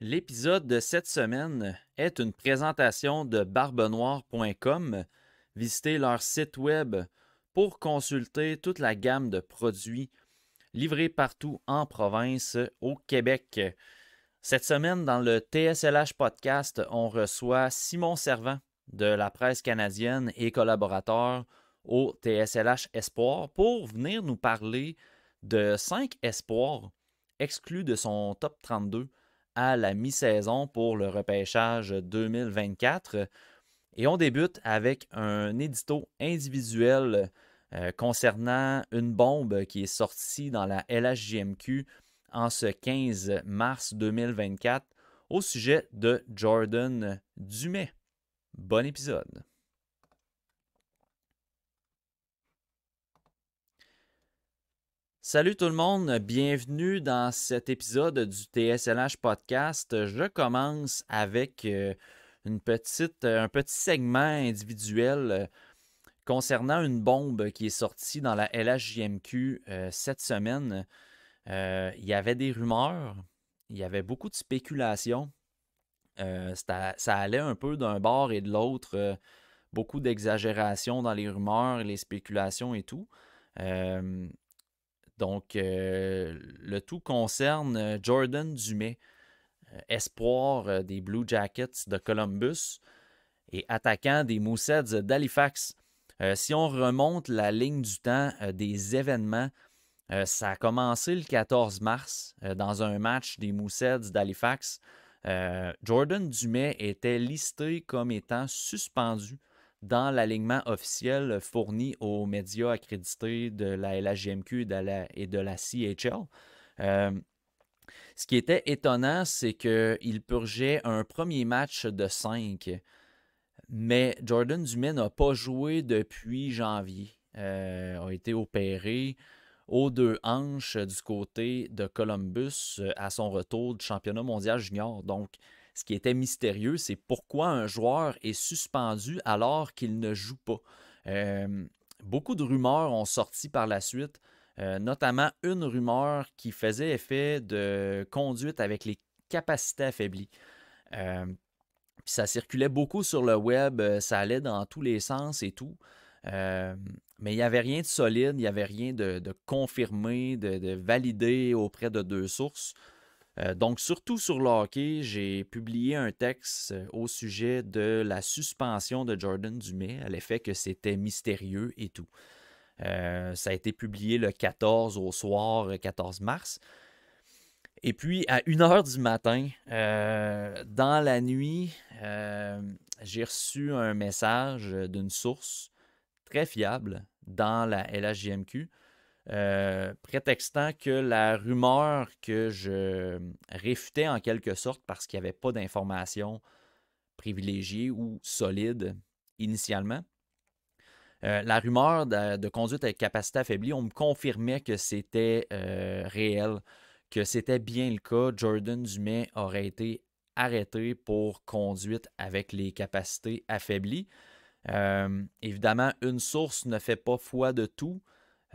L'épisode de cette semaine est une présentation de barbenoire.com. Visitez leur site web pour consulter toute la gamme de produits livrés partout en province au Québec. Cette semaine, dans le TSLH podcast, on reçoit Simon Servant de la presse canadienne et collaborateur au TSLH Espoir pour venir nous parler de 5 espoirs exclus de son top 32 à la mi-saison pour le repêchage 2024. Et on débute avec un édito individuel concernant une bombe qui est sortie dans la LHJMQ en ce 15 mars 2024 au sujet de Jordan Dumais. Bon épisode. Salut tout le monde, bienvenue dans cet épisode du TSLH Podcast. Je commence avec un petit segment individuel concernant une bombe qui est sortie dans la LHJMQ cette semaine. Il y avait des rumeurs, il y avait beaucoup de spéculations. Ça allait un peu d'un bord et de l'autre, beaucoup d'exagération dans les rumeurs, les spéculations et tout. Euh, le tout concerne Jordan Dumais, espoir des Blue Jackets de Columbus et attaquant des Mooseheads d'Halifax. Si on remonte la ligne du temps des événements, ça a commencé le 14 mars dans un match des Mooseheads d'Halifax. Jordan Dumais était listé comme étant suspendu dans l'alignement officiel fourni aux médias accrédités de la LHJMQ et de la CHL. Euh, Ce qui était étonnant, c'est qu'il purgeait un premier match de 5, mais Jordan Dumais n'a pas joué depuis janvier. A été opéré aux deux hanches du côté de Columbus à son retour du championnat mondial junior. Donc, ce qui était mystérieux, c'est pourquoi un joueur est suspendu alors qu'il ne joue pas. Euh, Beaucoup de rumeurs ont sorti par la suite, notamment une rumeur qui faisait effet de conduite avec les capacités affaiblies. Euh, Puis ça circulait beaucoup sur le web, ça allait dans tous les sens et tout. Euh, mais il n'y avait rien de solide, il n'y avait rien de confirmé, de validé auprès de deux sources. Donc, surtout sur le hockey, j'ai publié un texte au sujet de la suspension de Jordan Dumais, à l'effet que c'était mystérieux et tout. Ça a été publié le 14 au soir, 14 mars. Et puis, à 1 heure du matin, dans la nuit, j'ai reçu un message d'une source très fiable dans la LHJMQ, prétextant que la rumeur que je réfutais en quelque sorte parce qu'il n'y avait pas d'informations privilégiées ou solides initialement, la rumeur de conduite avec capacité affaiblie, on me confirmait que c'était réel, que c'était bien le cas. Jordan Dumais aurait été arrêté pour conduite avec les capacités affaiblies. Évidemment, une source ne fait pas foi de tout.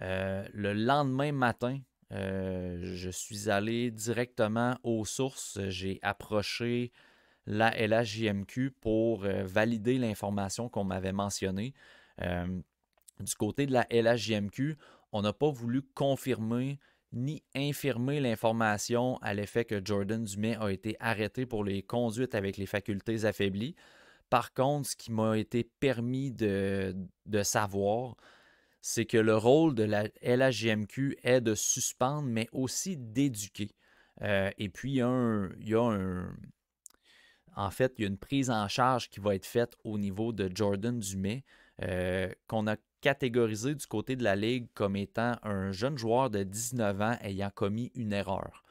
Le lendemain matin, je suis allé directement aux sources. J'ai approché la LHJMQ pour valider l'information qu'on m'avait mentionnée. Euh, du côté de la LHJMQ, on n'a pas voulu confirmer ni infirmer l'information à l'effet que Jordan Dumais a été arrêté pour les conduites avec les facultés affaiblies. Par contre, ce qui m'a été permis de savoir, c'est que le rôle de la LHJMQ est de suspendre, mais aussi d'éduquer. Et puis, en fait, il y a une prise en charge qui va être faite au niveau de Jordan Dumais, qu'on a catégorisé du côté de la Ligue comme étant un jeune joueur de 19 ans ayant commis une erreur.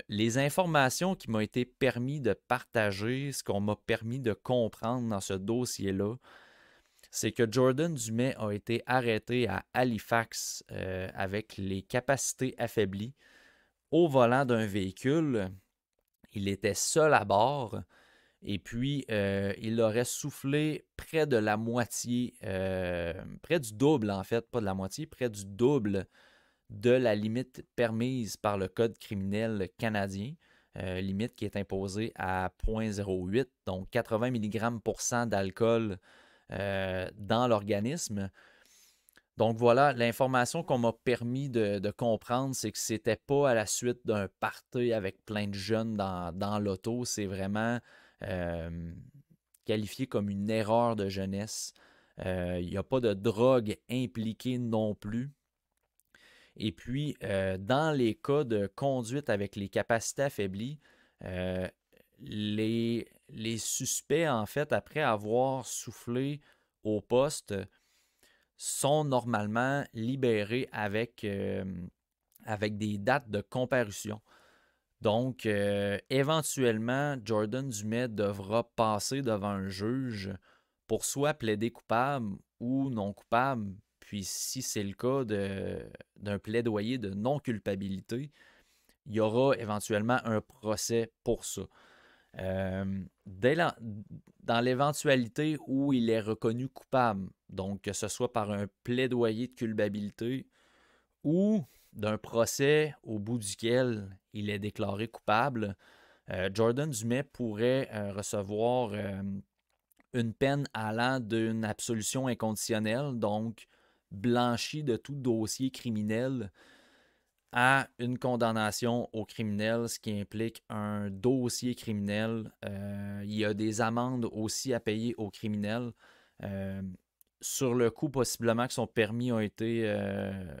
Les informations qui m'ont été permis de partager, ce qu'on m'a permis de comprendre dans ce dossier-là, c'est que Jordan Dumais a été arrêté à Halifax avec les capacités affaiblies au volant d'un véhicule. Il était seul à bord et puis il aurait soufflé près de la moitié, près du double en fait, pas de la moitié, près du double de la limite permise par le code criminel canadien. limite qui est imposée à 0,08, donc 80 mg% d'alcool dans l'organisme. Donc voilà, l'information qu'on m'a permis de comprendre, c'est que c'était pas à la suite d'un party avec plein de jeunes dans l'auto, c'est vraiment qualifié comme une erreur de jeunesse. Il n'y a pas de drogue impliquée non plus. Et puis, dans les cas de conduite avec les capacités affaiblies, euh, les suspects, en fait, après avoir soufflé au poste, sont normalement libérés avec des dates de comparution. Donc, éventuellement, Jordan Dumais devra passer devant un juge pour soit plaider coupable ou non coupable. Puis, si c'est le cas d'un plaidoyer de non-culpabilité, il y aura éventuellement un procès pour ça. Dans l'éventualité où il est reconnu coupable, donc que ce soit par un plaidoyer de culpabilité ou d'un procès au bout duquel il est déclaré coupable, Jordan Dumais pourrait recevoir une peine allant d'une absolution inconditionnelle, donc blanchi de tout dossier criminel, à une condamnation au criminel, ce qui implique un dossier criminel. Il y a des amendes aussi à payer aux criminels. Euh, sur le coup, possiblement que son permis a été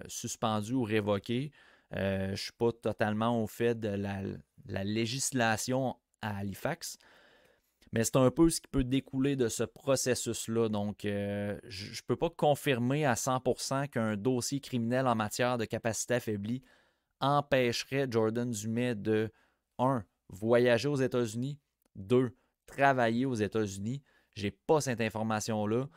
suspendu ou révoqué. Je ne suis pas totalement au fait de la législation à Halifax, mais c'est un peu ce qui peut découler de ce processus-là. Donc, je ne peux pas confirmer à 100% qu'un dossier criminel en matière de capacité affaiblie empêcherait Jordan Dumais de 1. Voyager aux États-Unis, 2. Travailler aux États-Unis. J'ai pas cette information-là.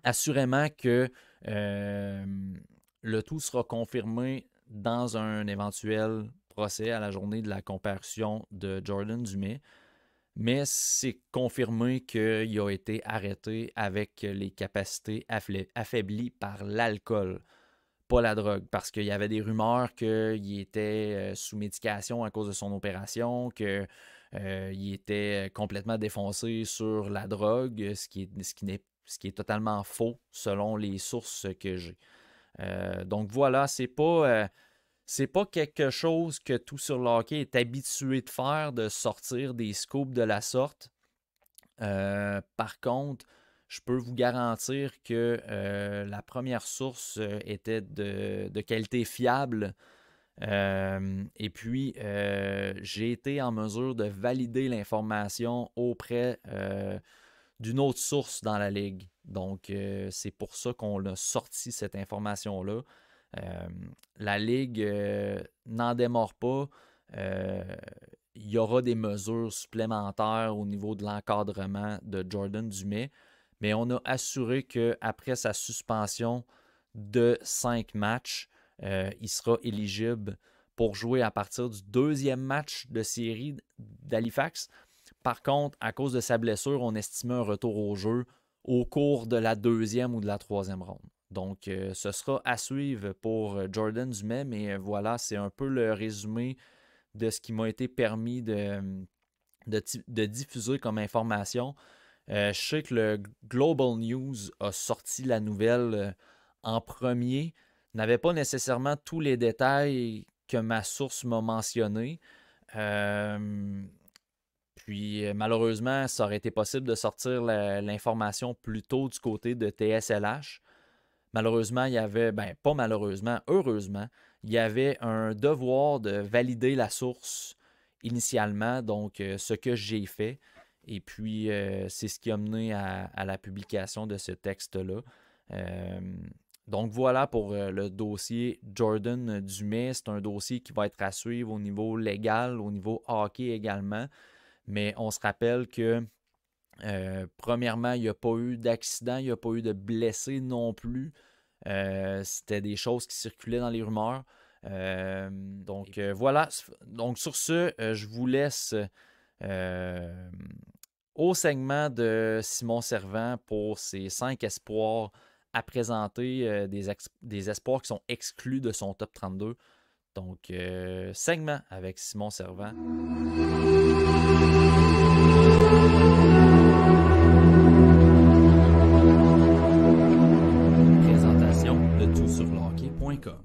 Assurément que le tout sera confirmé dans un éventuel procès à la journée de la comparution de Jordan Dumais. Mais c'est confirmé qu'il a été arrêté avec les capacités affaiblies par l'alcool, pas la drogue, parce qu'il y avait des rumeurs qu'il était sous médication à cause de son opération, qu'il était complètement défoncé sur la drogue, ce qui est totalement faux selon les sources que j'ai. Donc voilà, c'est pas quelque chose que Tout sur le hockey est habitué de faire, de sortir des scoops de la sorte. Par contre, je peux vous garantir que la première source était de qualité fiable. Et puis, j'ai été en mesure de valider l'information auprès d'une autre source dans la ligue. Donc, c'est pour ça qu'on a sorti cette information-là. La Ligue n'en démord pas. Il y aura des mesures supplémentaires au niveau de l'encadrement de Jordan Dumais, mais on a assuré qu'après sa suspension de 5 matchs, il sera éligible pour jouer à partir du deuxième match de série d'Halifax. Par contre, à cause de sa blessure, on estimait un retour au jeu au cours de la deuxième ou de la troisième ronde. Donc, ce sera à suivre pour Jordan Dumais, mais voilà, c'est un peu le résumé de ce qui m'a été permis de diffuser comme information. Je sais que le Global News a sorti la nouvelle en premier, n'avait pas nécessairement tous les détails que ma source m'a mentionné. Puis malheureusement, ça aurait été possible de sortir l'information plus tôt du côté de TSLH. Malheureusement, il y avait, ben pas malheureusement, heureusement, il y avait un devoir de valider la source initialement, donc ce que j'ai fait. Et puis, c'est ce qui a mené à la publication de ce texte-là. Euh, donc voilà pour le dossier Jordan Dumais. C'est un dossier qui va être à suivre au niveau légal, au niveau hockey également. Mais on se rappelle que premièrement, il n'y a pas eu d'accident, il n'y a pas eu de blessés non plus. C'était des choses qui circulaient dans les rumeurs. Donc voilà. Donc sur ce, je vous laisse au segment de Simon Servant pour ses 5 espoirs à présenter, des espoirs qui sont exclus de son top 32. Donc, segment avec Simon Servant. Présentation de toutsurlehockey.com.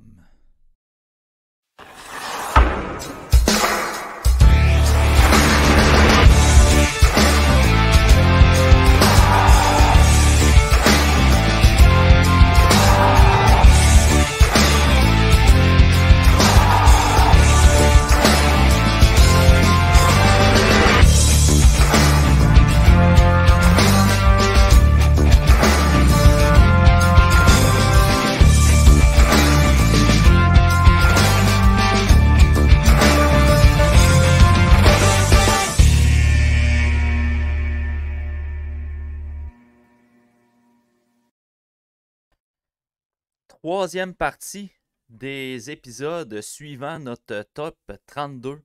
Troisième partie des épisodes suivant notre top 32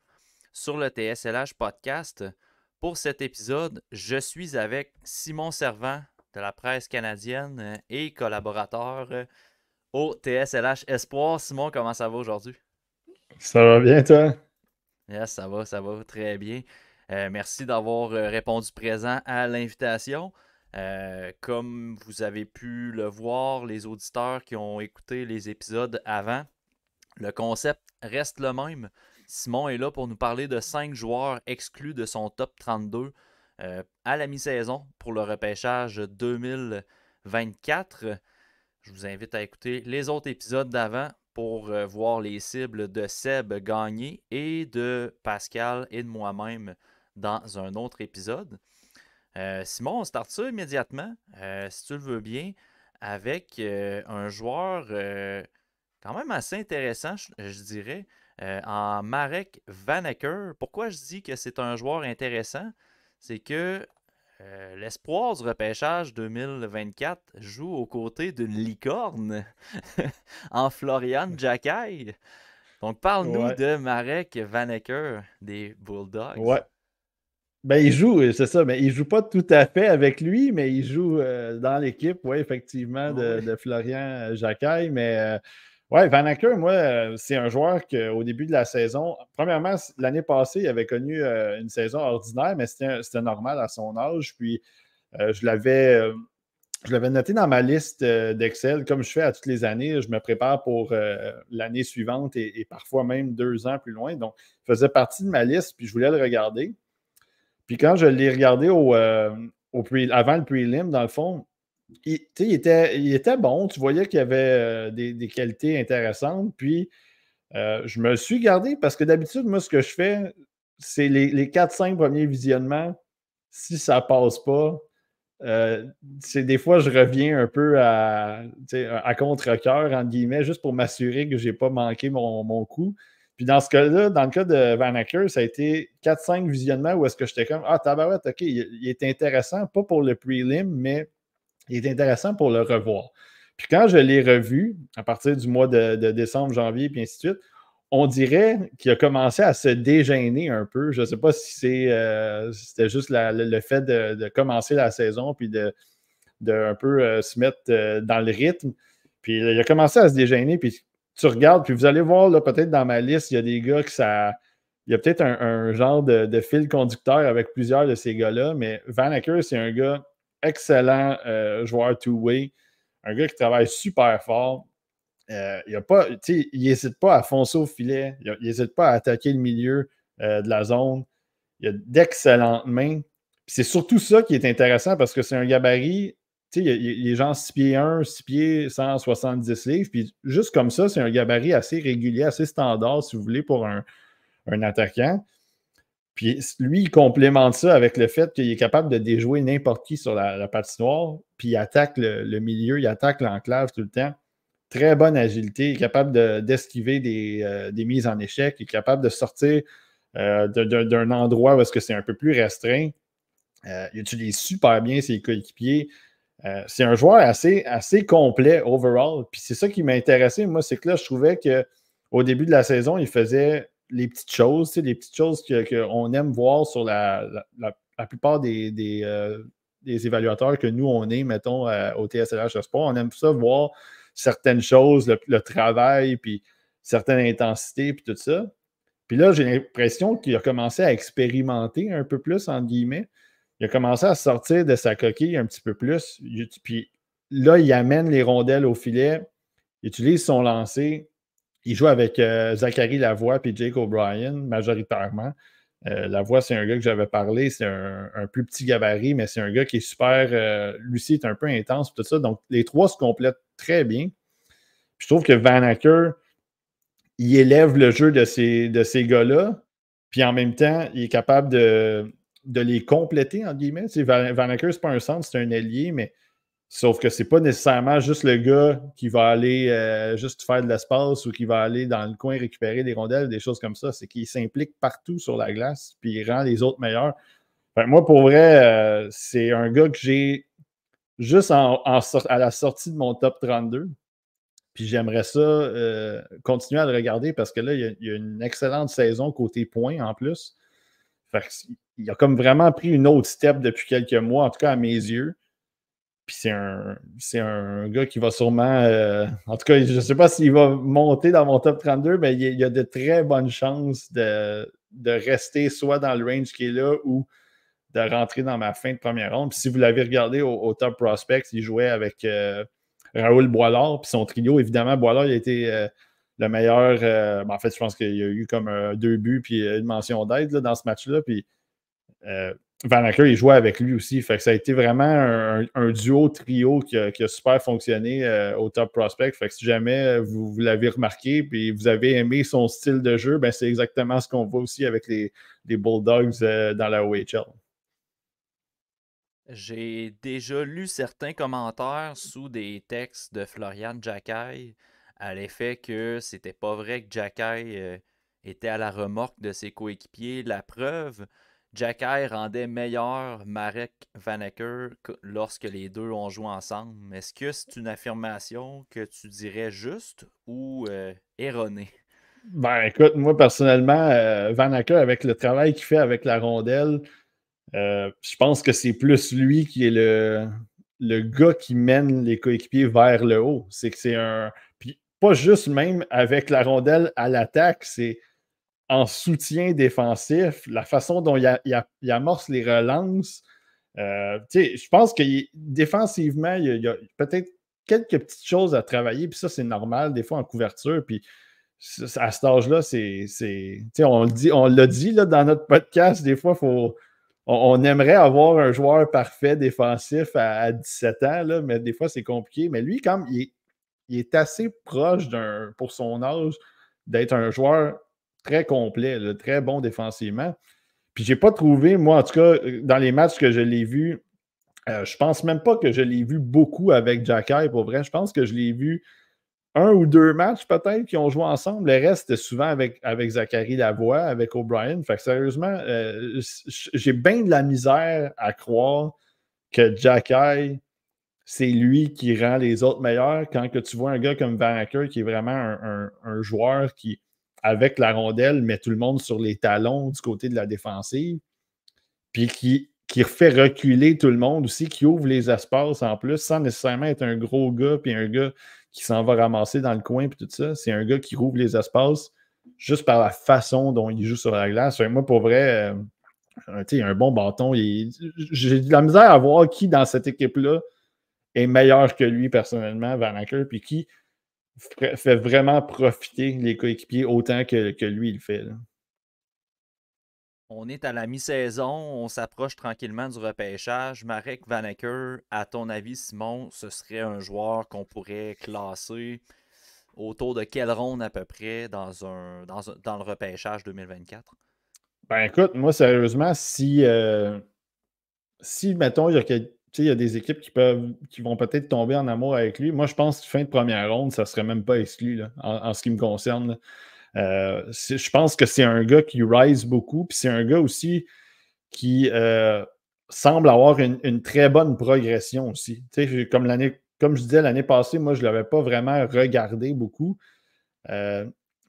sur le TSLH podcast. Pour cet épisode, je suis avec Simon Servant de la presse canadienne et collaborateur au TSLH Espoir. Simon, comment ça va aujourd'hui? Ça va bien, toi? Yes, ça va très bien. Merci d'avoir répondu présent à l'invitation. Comme vous avez pu le voir, les auditeurs qui ont écouté les épisodes avant, le concept reste le même. Simon est là pour nous parler de 5 joueurs exclus de son top 32 à la mi-saison pour le repêchage 2024. Je vous invite à écouter les autres épisodes d'avant pour voir les cibles de Seb Gagné et de Pascal et de moi-même dans un autre épisode. Simon, on start ça immédiatement, si tu le veux bien, avec un joueur quand même assez intéressant, je dirais, en Marek Vanacker. Pourquoi je dis que c'est un joueur intéressant? C'est que l'espoir du repêchage 2024 joue aux côtés d'une licorne en Florian Jacquet. Donc, parle-nous Ouais, de Marek Vanacker des Bulldogs. ouais. Ben, il joue, c'est ça, mais il joue pas tout à fait avec lui, mais il joue dans l'équipe, oui, effectivement, Oui. de Florian Jacquet. Mais ouais, Van Acker, moi, c'est un joueur qu'au début de la saison, premièrement, l'année passée, il avait connu une saison ordinaire, mais c'était normal à son âge. Puis euh, je l'avais euh, je l'avais noté dans ma liste d'Excel, comme je fais à toutes les années. Je me prépare pour l'année suivante et parfois même 2 ans plus loin. Donc, il faisait partie de ma liste, puis je voulais le regarder. Puis quand je l'ai regardé avant le prelim, dans le fond, il était bon. Tu voyais qu'il y avait des qualités intéressantes. Puis je me suis gardé parce que d'habitude, moi, ce que je fais, c'est les 4-5 premiers visionnements. Si ça ne passe pas, c'est des fois, je reviens un peu à contre-cœur, entre guillemets, juste pour m'assurer que je n'ai pas manqué mon coup. Puis dans ce cas-là, dans le cas de Van Acker, ça a été 4-5 visionnements où est-ce que j'étais comme tabarouette, OK, il est intéressant, pas pour le prelim, mais il est intéressant pour le revoir. Puis quand je l'ai revu, à partir du mois de décembre, janvier, puis ainsi de suite, on dirait qu'il a commencé à se dégêner un peu. Je ne sais pas si c'était juste le fait de commencer la saison puis de un peu se mettre dans le rythme. Puis il a commencé à se dégêner. Puis tu regardes, puis vous allez voir, là, peut-être dans ma liste, il y a des gars que ça. Il y a peut-être un genre de fil conducteur avec plusieurs de ces gars-là, mais Van Acker, c'est un gars excellent joueur two-way, un gars qui travaille super fort. Il n'hésite pas à foncer au filet. Il n'hésite pas à attaquer le milieu de la zone. Il a d'excellentes mains. Puis c'est surtout ça qui est intéressant parce que c'est un gabarit. Il est genre 6 pieds 1, 6 pieds 170 livres. Puis juste comme ça, c'est un gabarit assez régulier, assez standard, si vous voulez, pour un attaquant. Puis lui, il complémente ça avec le fait qu'il est capable de déjouer n'importe qui sur la patinoire. Puis il attaque le milieu, il attaque l'enclave tout le temps. Très bonne agilité, il est capable d'esquiver des mises en échec, il est capable de sortir d'un endroit où est-ce que c'est un peu plus restreint. Il utilise super bien ses coéquipiers. C'est un joueur assez complet overall. Puis c'est ça qui m'a intéressé, moi, c'est que là, je trouvais qu'au début de la saison, il faisait les petites choses, les petites choses qu'on aime voir sur la plupart des évaluateurs que nous, on est, mettons, au TSLH Sport. On aime ça voir certaines choses, le travail, puis certaine intensité puis tout ça. Puis là, j'ai l'impression qu'il a commencé à expérimenter un peu plus, entre guillemets. Il a commencé à sortir de sa coquille un petit peu plus. Puis là, il amène les rondelles au filet, il utilise son lancer. Il joue avec Zachary Lavoie et Jake O'Brien majoritairement. Lavoie, c'est un gars que j'avais parlé. C'est un plus petit gabarit, mais c'est un gars qui est super. Lui aussi est un peu intense, tout ça. Donc, les trois se complètent très bien. Puis je trouve que Vanacker, il élève le jeu de ces gars-là. Puis en même temps, il est capable de les compléter, entre guillemets. Vanacker, c'est pas un centre, c'est un ailier, mais sauf que c'est pas nécessairement juste le gars qui va aller juste faire de l'espace ou qui va aller dans le coin récupérer des rondelles, des choses comme ça. C'est qu'il s'implique partout sur la glace puis il rend les autres meilleurs. Fait que moi, pour vrai, c'est un gars que j'ai juste à la sortie de mon top 32. Puis j'aimerais ça continuer à le regarder parce que là, il y a une excellente saison côté points en plus. Fait il a comme vraiment pris une autre step depuis quelques mois, en tout cas à mes yeux. Puis c'est un gars qui va sûrement. En tout cas, je ne sais pas s'il va monter dans mon top 32, mais il y a de très bonnes chances de rester soit dans le range qui est là ou de rentrer dans ma fin de première ronde. Puis si vous l'avez regardé au Top Prospects, il jouait avec Raoul Boilard. Puis son trio, évidemment, Boilard, il a été le meilleur. En fait, je pense qu'il y a eu comme 2 buts puis une mention d'aide dans ce match-là. Puis Vanacker, il jouait avec lui aussi. Fait que ça a été vraiment un duo-trio qui a super fonctionné au Top Prospect. Fait que si jamais vous l'avez remarqué et vous avez aimé son style de jeu, ben c'est exactement ce qu'on voit aussi avec les Bulldogs dans la OHL. J'ai déjà lu certains commentaires sous des textes de Florian Jacquet à l'effet que c'était pas vrai que Jacquet était à la remorque de ses coéquipiers. La preuve, Jacquet rendait meilleur Marek Vanacker lorsque les deux ont joué ensemble. Est-ce que c'est une affirmation que tu dirais juste ou erronée? Ben écoute, moi personnellement, Vanacker, avec le travail qu'il fait avec la rondelle, je pense que c'est plus lui qui est le gars qui mène les coéquipiers vers le haut. C'est que c'est un. Puis pas juste même avec la rondelle à l'attaque, c'est en soutien défensif, la façon dont il amorce les relances. Je pense que défensivement, il y a peut-être quelques petites choses à travailler, puis ça, c'est normal, des fois en couverture. Puis à cet âge-là, on l'a dit là, dans notre podcast, des fois, on aimerait avoir un joueur parfait défensif à 17 ans, là, mais des fois, c'est compliqué. Mais lui, comme il est assez proche pour son âge d'être un joueur très complet, là, très bon défensivement. Puis j'ai pas trouvé, moi, en tout cas, dans les matchs que je l'ai vus, je pense même pas que je l'ai vu beaucoup avec Jacquet, pour vrai. Je pense que je l'ai vu 1 ou 2 matchs peut-être qui ont joué ensemble. Le reste, c'était souvent avec Zachary Lavoie, avec O'Brien. Fait que sérieusement, j'ai bien de la misère à croire que Jacquet, c'est lui qui rend les autres meilleurs quand que tu vois un gars comme Vanacker qui est vraiment un joueur qui, avec la rondelle, met tout le monde sur les talons du côté de la défensive, puis qui refait reculer tout le monde aussi, qui ouvre les espaces en plus, sans nécessairement être un gros gars, puis un gars qui s'en va ramasser dans le coin, puis tout ça. C'est un gars qui rouvre les espaces juste par la façon dont il joue sur la glace. Moi, pour vrai, il a un bon bâton. J'ai de la misère à voir qui dans cette équipe-là est meilleur que lui personnellement, Vanacker, puis qui fait vraiment profiter les coéquipiers autant que lui il le fait. Là. On est à la mi-saison, on s'approche tranquillement du repêchage. Marek Vanacker, à ton avis, Simon, ce serait un joueur qu'on pourrait classer autour de quelle ronde à peu près dans le repêchage 2024? Ben écoute, moi sérieusement, si mettons, il y a des équipes qui vont peut-être tomber en amour avec lui, moi je pense que fin de première ronde, ça ne serait même pas exclu là, en ce qui me concerne. Je pense que c'est un gars qui rise beaucoup, puis c'est un gars aussi qui semble avoir une très bonne progression aussi. Comme je disais l'année passée, moi, je ne l'avais pas vraiment regardé beaucoup.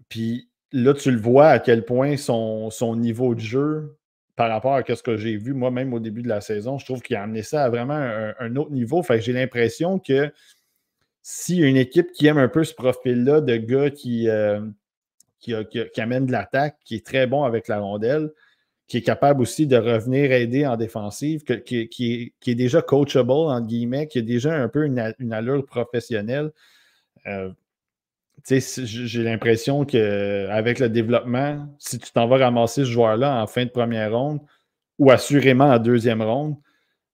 Puis là, tu le vois à quel point son niveau de jeu, par rapport à ce que j'ai vu moi-même au début de la saison, je trouve qu'il a amené ça à vraiment un autre niveau. Fait que j'ai l'impression que s'il y a une équipe qui aime un peu ce profil-là de gars qui amène de l'attaque, qui est très bon avec la rondelle, qui est capable aussi de revenir aider en défensive, qui est déjà coachable, entre guillemets, qui a déjà un peu une allure professionnelle. J'ai l'impression qu'avec le développement, si tu t'en vas ramasser ce joueur-là en fin de première ronde ou assurément en deuxième ronde,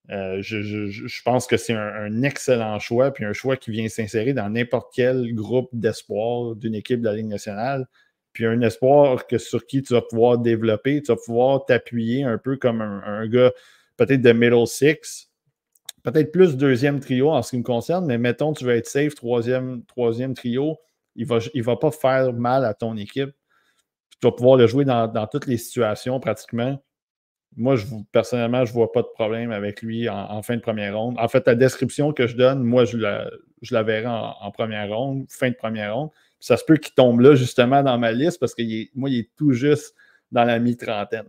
je pense que c'est un excellent choix, puis un choix qui vient s'insérer dans n'importe quel groupe d'espoir d'une équipe de la Ligue nationale. Puis un espoir sur qui tu vas pouvoir développer, tu vas pouvoir t'appuyer un peu comme un gars peut-être de middle six, peut-être plus deuxième trio en ce qui me concerne, mais mettons, tu vas être safe, troisième trio, il ne va pas faire mal à ton équipe. Puis tu vas pouvoir le jouer dans toutes les situations pratiquement. Moi, personnellement, je ne vois pas de problème avec lui en fin de première ronde. En fait, la description que je donne, moi, je la verrai en première ronde, fin de première ronde. Puis ça se peut qu'il tombe là, justement, dans ma liste parce que moi, il est tout juste dans la mi-trentaine.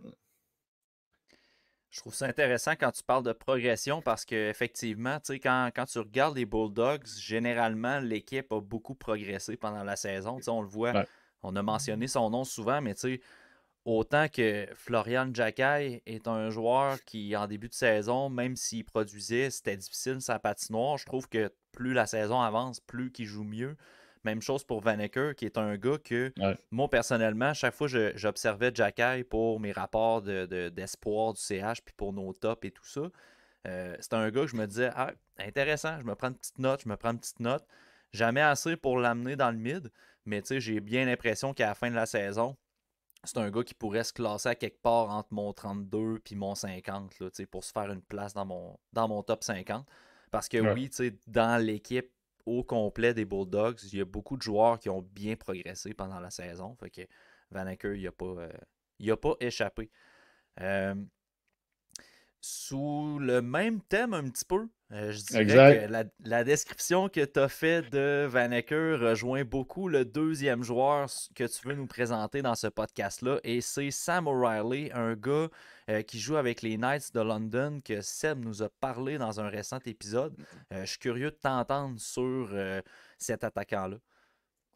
Je trouve ça intéressant quand tu parles de progression parce qu'effectivement, quand tu regardes les Bulldogs, généralement, l'équipe a beaucoup progressé pendant la saison. On le voit, Ouais. on a mentionné son nom souvent, mais autant que Florian Jacquet est un joueur qui, en début de saison, même s'il produisait, c'était difficile sa patinoire. Je trouve que plus la saison avance, plus qu'il joue mieux. Même chose pour Vaneker, qui est un gars que, moi, personnellement, chaque fois j'observais Jacquet pour mes rapports d'espoir du CH, puis pour nos tops et tout ça, c'était un gars que je me disais, ah, intéressant, je me prends une petite note. Jamais assez pour l'amener dans le mid, mais j'ai bien l'impression qu'à la fin de la saison, c'est un gars qui pourrait se classer à quelque part entre mon 32 et mon 50 là, pour se faire une place dans mon top 50. Parce que oui, dans l'équipe au complet des Bulldogs, il y a beaucoup de joueurs qui ont bien progressé pendant la saison. Fait que Vaneker, il a pas échappé. Sous le même thème un petit peu, je dirais que la description que tu as faite de Vaneker rejoint beaucoup le deuxième joueur que tu veux nous présenter dans ce podcast-là, et c'est Sam O'Reilly, un gars qui joue avec les Knights de London, que Seb nous a parlé dans un récent épisode. Je suis curieux de t'entendre sur cet attaquant-là.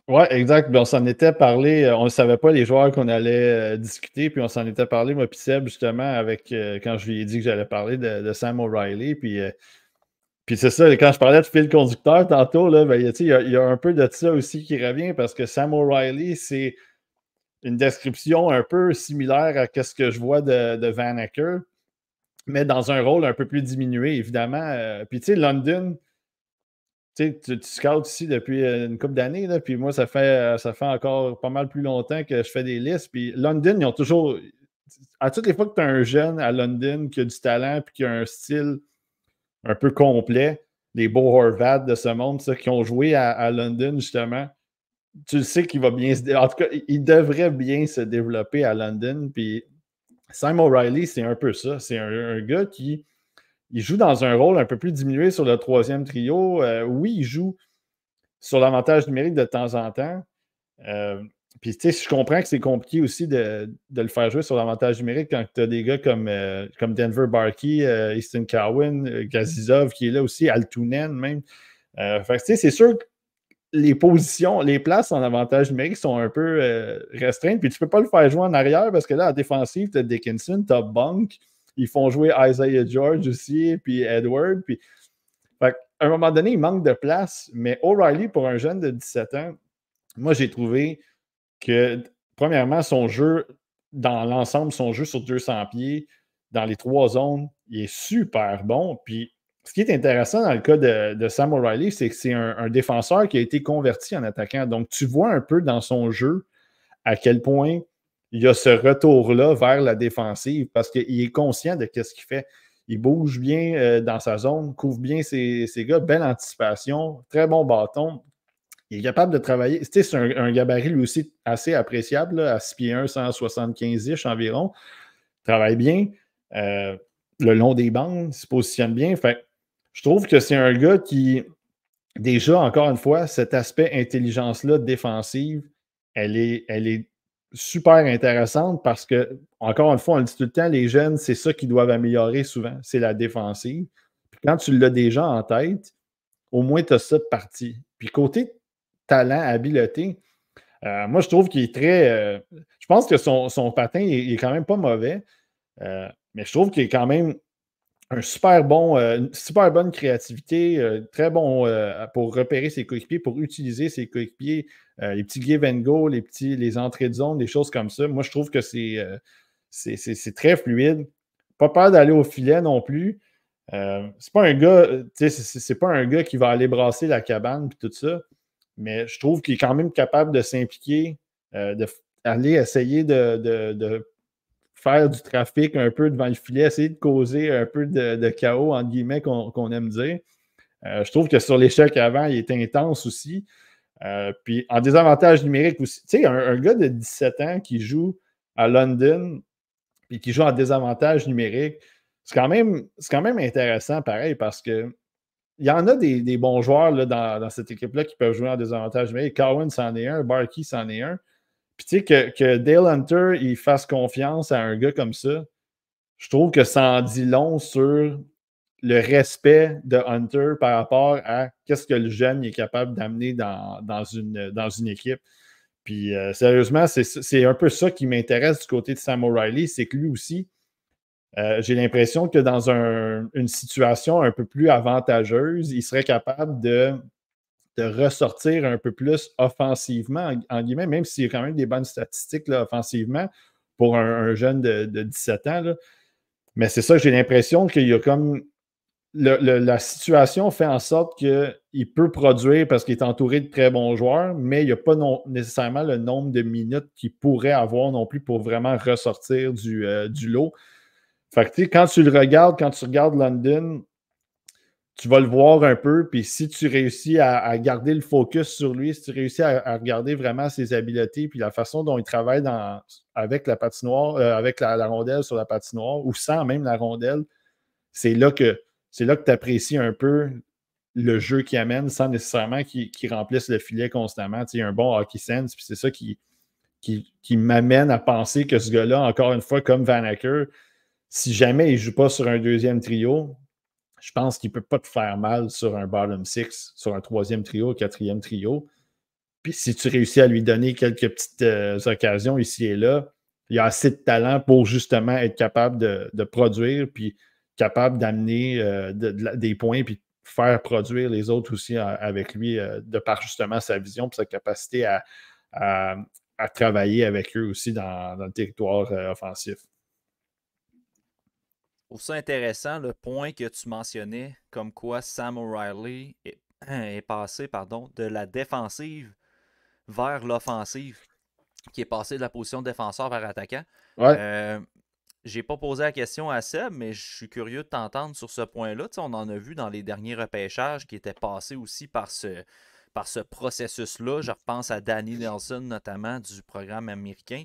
Oui, exact. Puis on s'en était parlé. On ne savait pas les joueurs qu'on allait discuter. Puis on s'en était parlé, moi, puis Seb, justement, quand je lui ai dit que j'allais parler de Sam O'Reilly. Puis c'est ça, quand je parlais de fil conducteur tantôt, là, ben, il y a un peu de ça aussi qui revient parce que Sam O'Reilly, c'est une description un peu similaire à ce que je vois de Vaneker, mais dans un rôle un peu plus diminué, évidemment. Puis tu sais, London. Tu scoutes ici depuis une couple d'années, puis moi, ça fait encore pas mal plus longtemps que je fais des listes. Puis London, ils ont toujours. À toutes les fois que tu as un jeune à London qui a du talent puis qui a un style un peu complet, les Bo Horvat de ce monde, ça, qui ont joué à London, justement, tu le sais qu'il va bien se. En tout cas, il devrait bien se développer à London. Puis Sam O'Reilly, c'est un peu ça. C'est un gars qui. Il joue dans un rôle un peu plus diminué sur le troisième trio. Oui, il joue sur l'avantage numérique de temps en temps. Puis, tu sais, je comprends que c'est compliqué aussi de le faire jouer sur l'avantage numérique quand tu as des gars comme Denver Barkey, Easton Cowan, Gazizov qui est là aussi, Altunen même. Fait que, tu sais, c'est sûr que les positions, les places en avantage numérique sont un peu restreintes. Puis, tu ne peux pas le faire jouer en arrière parce que là, en défensive, tu as Dickinson, tu as Bunk. Ils font jouer Isaiah George aussi, puis Edward. Puis, fait à un moment donné, il manque de place. Mais O'Reilly, pour un jeune de 17 ans, moi, j'ai trouvé que, premièrement, son jeu, dans l'ensemble, son jeu sur 200 pieds, dans les trois zones, il est super bon. Puis, ce qui est intéressant dans le cas de Sam O'Reilly, c'est que c'est un défenseur qui a été converti en attaquant. Donc, tu vois un peu dans son jeu à quel point il y a ce retour-là vers la défensive parce qu'il est conscient de ce qu'il fait. Il bouge bien dans sa zone, couvre bien ses gars, belle anticipation, très bon bâton. Il est capable de travailler. Tu sais, c'est un gabarit lui aussi assez appréciable, là, à 6 pieds 1, 175-ish environ. Travaille bien. Le long des bandes, il se positionne bien. Fait, je trouve que c'est un gars qui, déjà, encore une fois, cet aspect intelligence-là défensive, elle est super intéressante parce que, encore une fois, on le dit tout le temps, les jeunes, c'est ça qu'ils doivent améliorer souvent, c'est la défensive. Puis quand tu l'as déjà en tête, au moins tu as ça de parti. Puis côté talent, habileté, Moi, je trouve qu'il est très. Je pense que son patin il est quand même pas mauvais, mais je trouve qu'il est quand même une super bonne créativité, très bon pour repérer ses coéquipiers, pour utiliser ses coéquipiers, les petits give and go, les entrées de zone, des choses comme ça. Moi, je trouve que c'est très fluide. Pas peur d'aller au filet non plus. C'est pas un gars, c'est pas un gars qui va aller brasser la cabane et tout ça, mais je trouve qu'il est quand même capable de s'impliquer, d'aller essayer de faire du trafic un peu devant le filet, essayer de causer un peu de chaos, entre guillemets, qu'on aime dire. Je trouve que sur l'échec avant, il est intense aussi. Puis en désavantage numérique aussi. Tu sais, un gars de 17 ans qui joue à London puis qui joue en désavantage numérique, c'est quand même intéressant, pareil, parce que il y en a des bons joueurs là, dans cette équipe-là qui peuvent jouer en désavantage numérique. Cowan, c'en est un. Barkey, c'en est un. Puis tu sais, que Dale Hunter il fasse confiance à un gars comme ça, je trouve que ça en dit long sur le respect de Hunter par rapport à qu'est-ce que le jeune est capable d'amener dans une équipe. Puis sérieusement, c'est un peu ça qui m'intéresse du côté de Sam O'Reilly, c'est que lui aussi, j'ai l'impression que dans une situation un peu plus avantageuse, il serait capable de ressortir un peu plus offensivement, en guillemets, même s'il y a quand même des bonnes statistiques là, offensivement pour un jeune de 17 ans. Là. Mais c'est ça, j'ai l'impression qu'il y a comme. La situation fait en sorte qu'il peut produire parce qu'il est entouré de très bons joueurs, mais il n'y a pas nécessairement le nombre de minutes qu'il pourrait avoir non plus pour vraiment ressortir du lot. Fait que, quand tu regardes London, tu vas le voir un peu, puis si tu réussis à garder le focus sur lui, si tu réussis à regarder vraiment ses habiletés, puis la façon dont il travaille avec la patinoire, avec la rondelle sur la patinoire, ou sans même la rondelle, c'est là que tu apprécies un peu le jeu qu'il amène sans nécessairement qu'il remplisse le filet constamment. Il y a un bon hockey sense, puis c'est ça qui m'amène à penser que ce gars-là, encore une fois, comme Van Acker, si jamais il ne joue pas sur un deuxième trio, je pense qu'il ne peut pas te faire mal sur un bottom six, sur un troisième trio, quatrième trio. Puis si tu réussis à lui donner quelques petites occasions ici et là, il y a assez de talent pour justement être capable de produire, puis capable d'amener des points, puis faire produire les autres aussi avec lui, de par justement sa vision et sa capacité à travailler avec eux aussi dans le territoire offensif. Je trouve ça intéressant le point que tu mentionnais, comme quoi Sam O'Reilly est passé de la défensive vers l'offensive, qui est passé de la position de défenseur vers attaquant. Ouais. J'ai pas posé la question à Seb, mais je suis curieux de t'entendre sur ce point-là. Tu sais, on en a vu dans les derniers repêchages qui étaient passés aussi par ce processus-là. Je repense à Danny Nelson, notamment, du programme américain.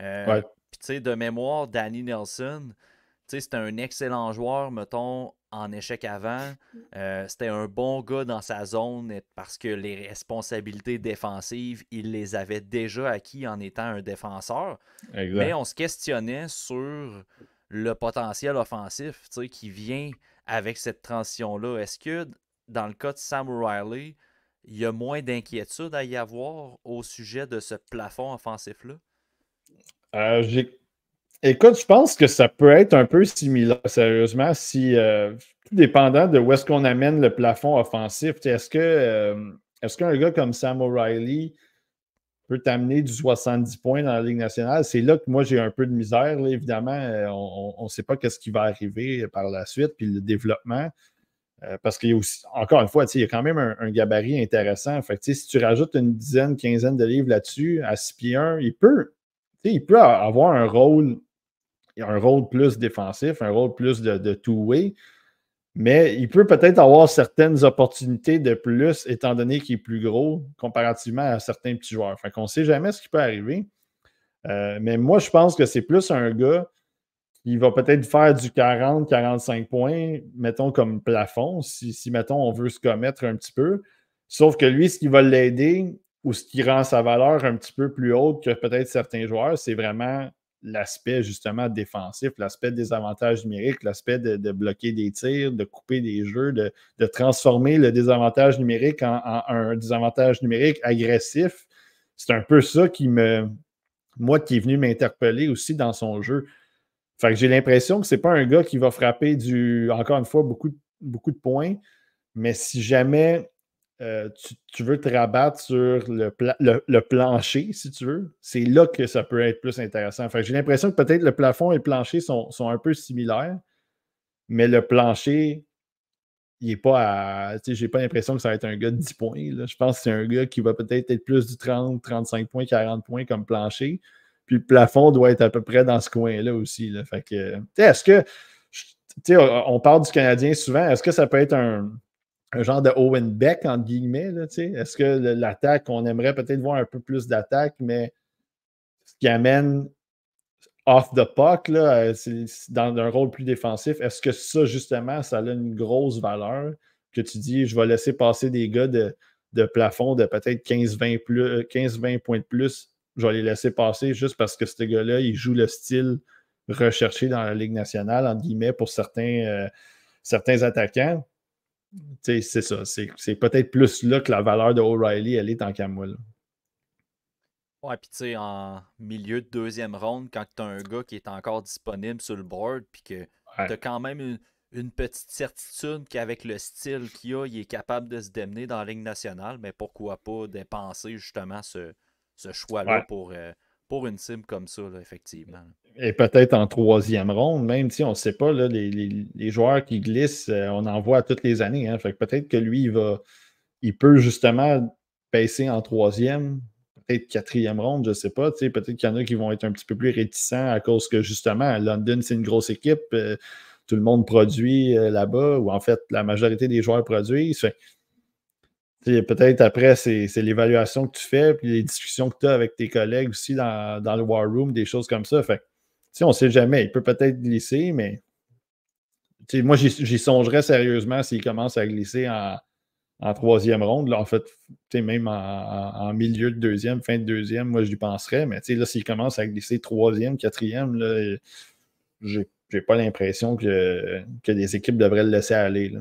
Ouais. Puis, tu sais, de mémoire, Danny Nelson, c'était un excellent joueur, mettons, en échec avant. C'était un bon gars dans sa zone parce que les responsabilités défensives, il les avait déjà acquis en étant un défenseur. Exact. Mais on se questionnait sur le potentiel offensif qui vient avec cette transition-là. Est-ce que dans le cas de Sam O'Reilly, il y a moins d'inquiétude à y avoir au sujet de ce plafond offensif-là? Écoute, je pense que ça peut être un peu similaire, sérieusement, si tout dépendant de où est-ce qu'on amène le plafond offensif. Est-ce qu'un gars comme Sam O'Reilly peut t'amener du 70 points dans la Ligue nationale? C'est là que moi, j'ai un peu de misère. Là, évidemment, on ne sait pas ce qui va arriver par la suite, puis le développement. Parce qu'il y a aussi, encore une fois, il y a quand même un gabarit intéressant. Fait que, si tu rajoutes une dizaine, quinzaine de livres là-dessus, à 6 pieds 1, il peut avoir un rôle plus défensif, un rôle plus de two-way, mais il peut peut-être avoir certaines opportunités de plus, étant donné qu'il est plus gros, comparativement à certains petits joueurs. Fait qu'on ne sait jamais ce qui peut arriver. Mais moi, je pense que c'est plus un gars qui va peut-être faire du 40-45 points, mettons, comme plafond, si, mettons, on veut se commettre un petit peu. Sauf que lui, ce qui va l'aider ou ce qui rend sa valeur un petit peu plus haute que peut-être certains joueurs, c'est vraiment l'aspect justement défensif, l'aspect des avantages numériques, l'aspect de bloquer des tirs, de couper des jeux, de transformer le désavantage numérique en un désavantage numérique agressif. c'est un peu ça qui est venu m'interpeller aussi dans son jeu. Fait que j'ai l'impression que c'est pas un gars qui va frapper encore une fois, beaucoup de points, mais si jamais tu veux te rabattre sur le plancher, si tu veux, c'est là que ça peut être plus intéressant. Fait que j'ai l'impression que peut-être le plafond et le plancher sont un peu similaires, mais le plancher, il n'est pas à. J'ai pas l'impression que ça va être un gars de 10 points. Là. Je pense que c'est un gars qui va peut-être être plus du 30, 35 points, 40 points comme plancher. Puis le plafond doit être à peu près dans ce coin-là aussi. Là. Fait que, est-ce que. On parle du Canadien souvent. Est-ce que ça peut être un genre de Owen Beck, entre guillemets? Là, est-ce que l'attaque, on aimerait peut-être voir un peu plus d'attaque, mais ce qui amène off the puck, là, c'est dans un rôle plus défensif. Est-ce que ça, justement, ça a une grosse valeur que tu dis, je vais laisser passer des gars de plafond de peut-être 15-20 points de plus, je vais les laisser passer juste parce que ce gars-là, il joue le style recherché dans la Ligue nationale, entre guillemets, pour certains attaquants. C'est ça. C'est peut-être plus là que la valeur de O'Reilly, elle est tant qu'à moi. Là. Ouais, puis tu sais, en milieu de deuxième ronde, quand tu as un gars qui est encore disponible sur le board, puis que tu as quand même une petite certitude qu'avec le style qu'il a, il est capable de se démener dans la Ligue nationale, mais pourquoi pas dépenser justement ce choix-là pour une cible comme ça, là, effectivement. Et peut-être en troisième ronde, même si on ne sait pas, là, les joueurs qui glissent, on en voit toutes les années. Hein, fait que peut-être que lui, il peut justement baisser en troisième, peut-être quatrième ronde, je ne sais pas. Peut-être qu'il y en a qui vont être un petit peu plus réticents à cause que justement, London, c'est une grosse équipe. Tout le monde produit là-bas, ou en fait, la majorité des joueurs produisent. Peut-être après, c'est l'évaluation que tu fais, puis les discussions que tu as avec tes collègues aussi dans le War Room, des choses comme ça. Fait on ne sait jamais. Il peut peut-être glisser, mais moi, j'y songerais sérieusement s'il commence à glisser en troisième ronde. Là, en fait, même en milieu de deuxième, fin de deuxième, moi, j'y penserais. Mais là, s'il commence à glisser troisième, quatrième, là, j'ai pas l'impression que les équipes devraient le laisser aller. Là.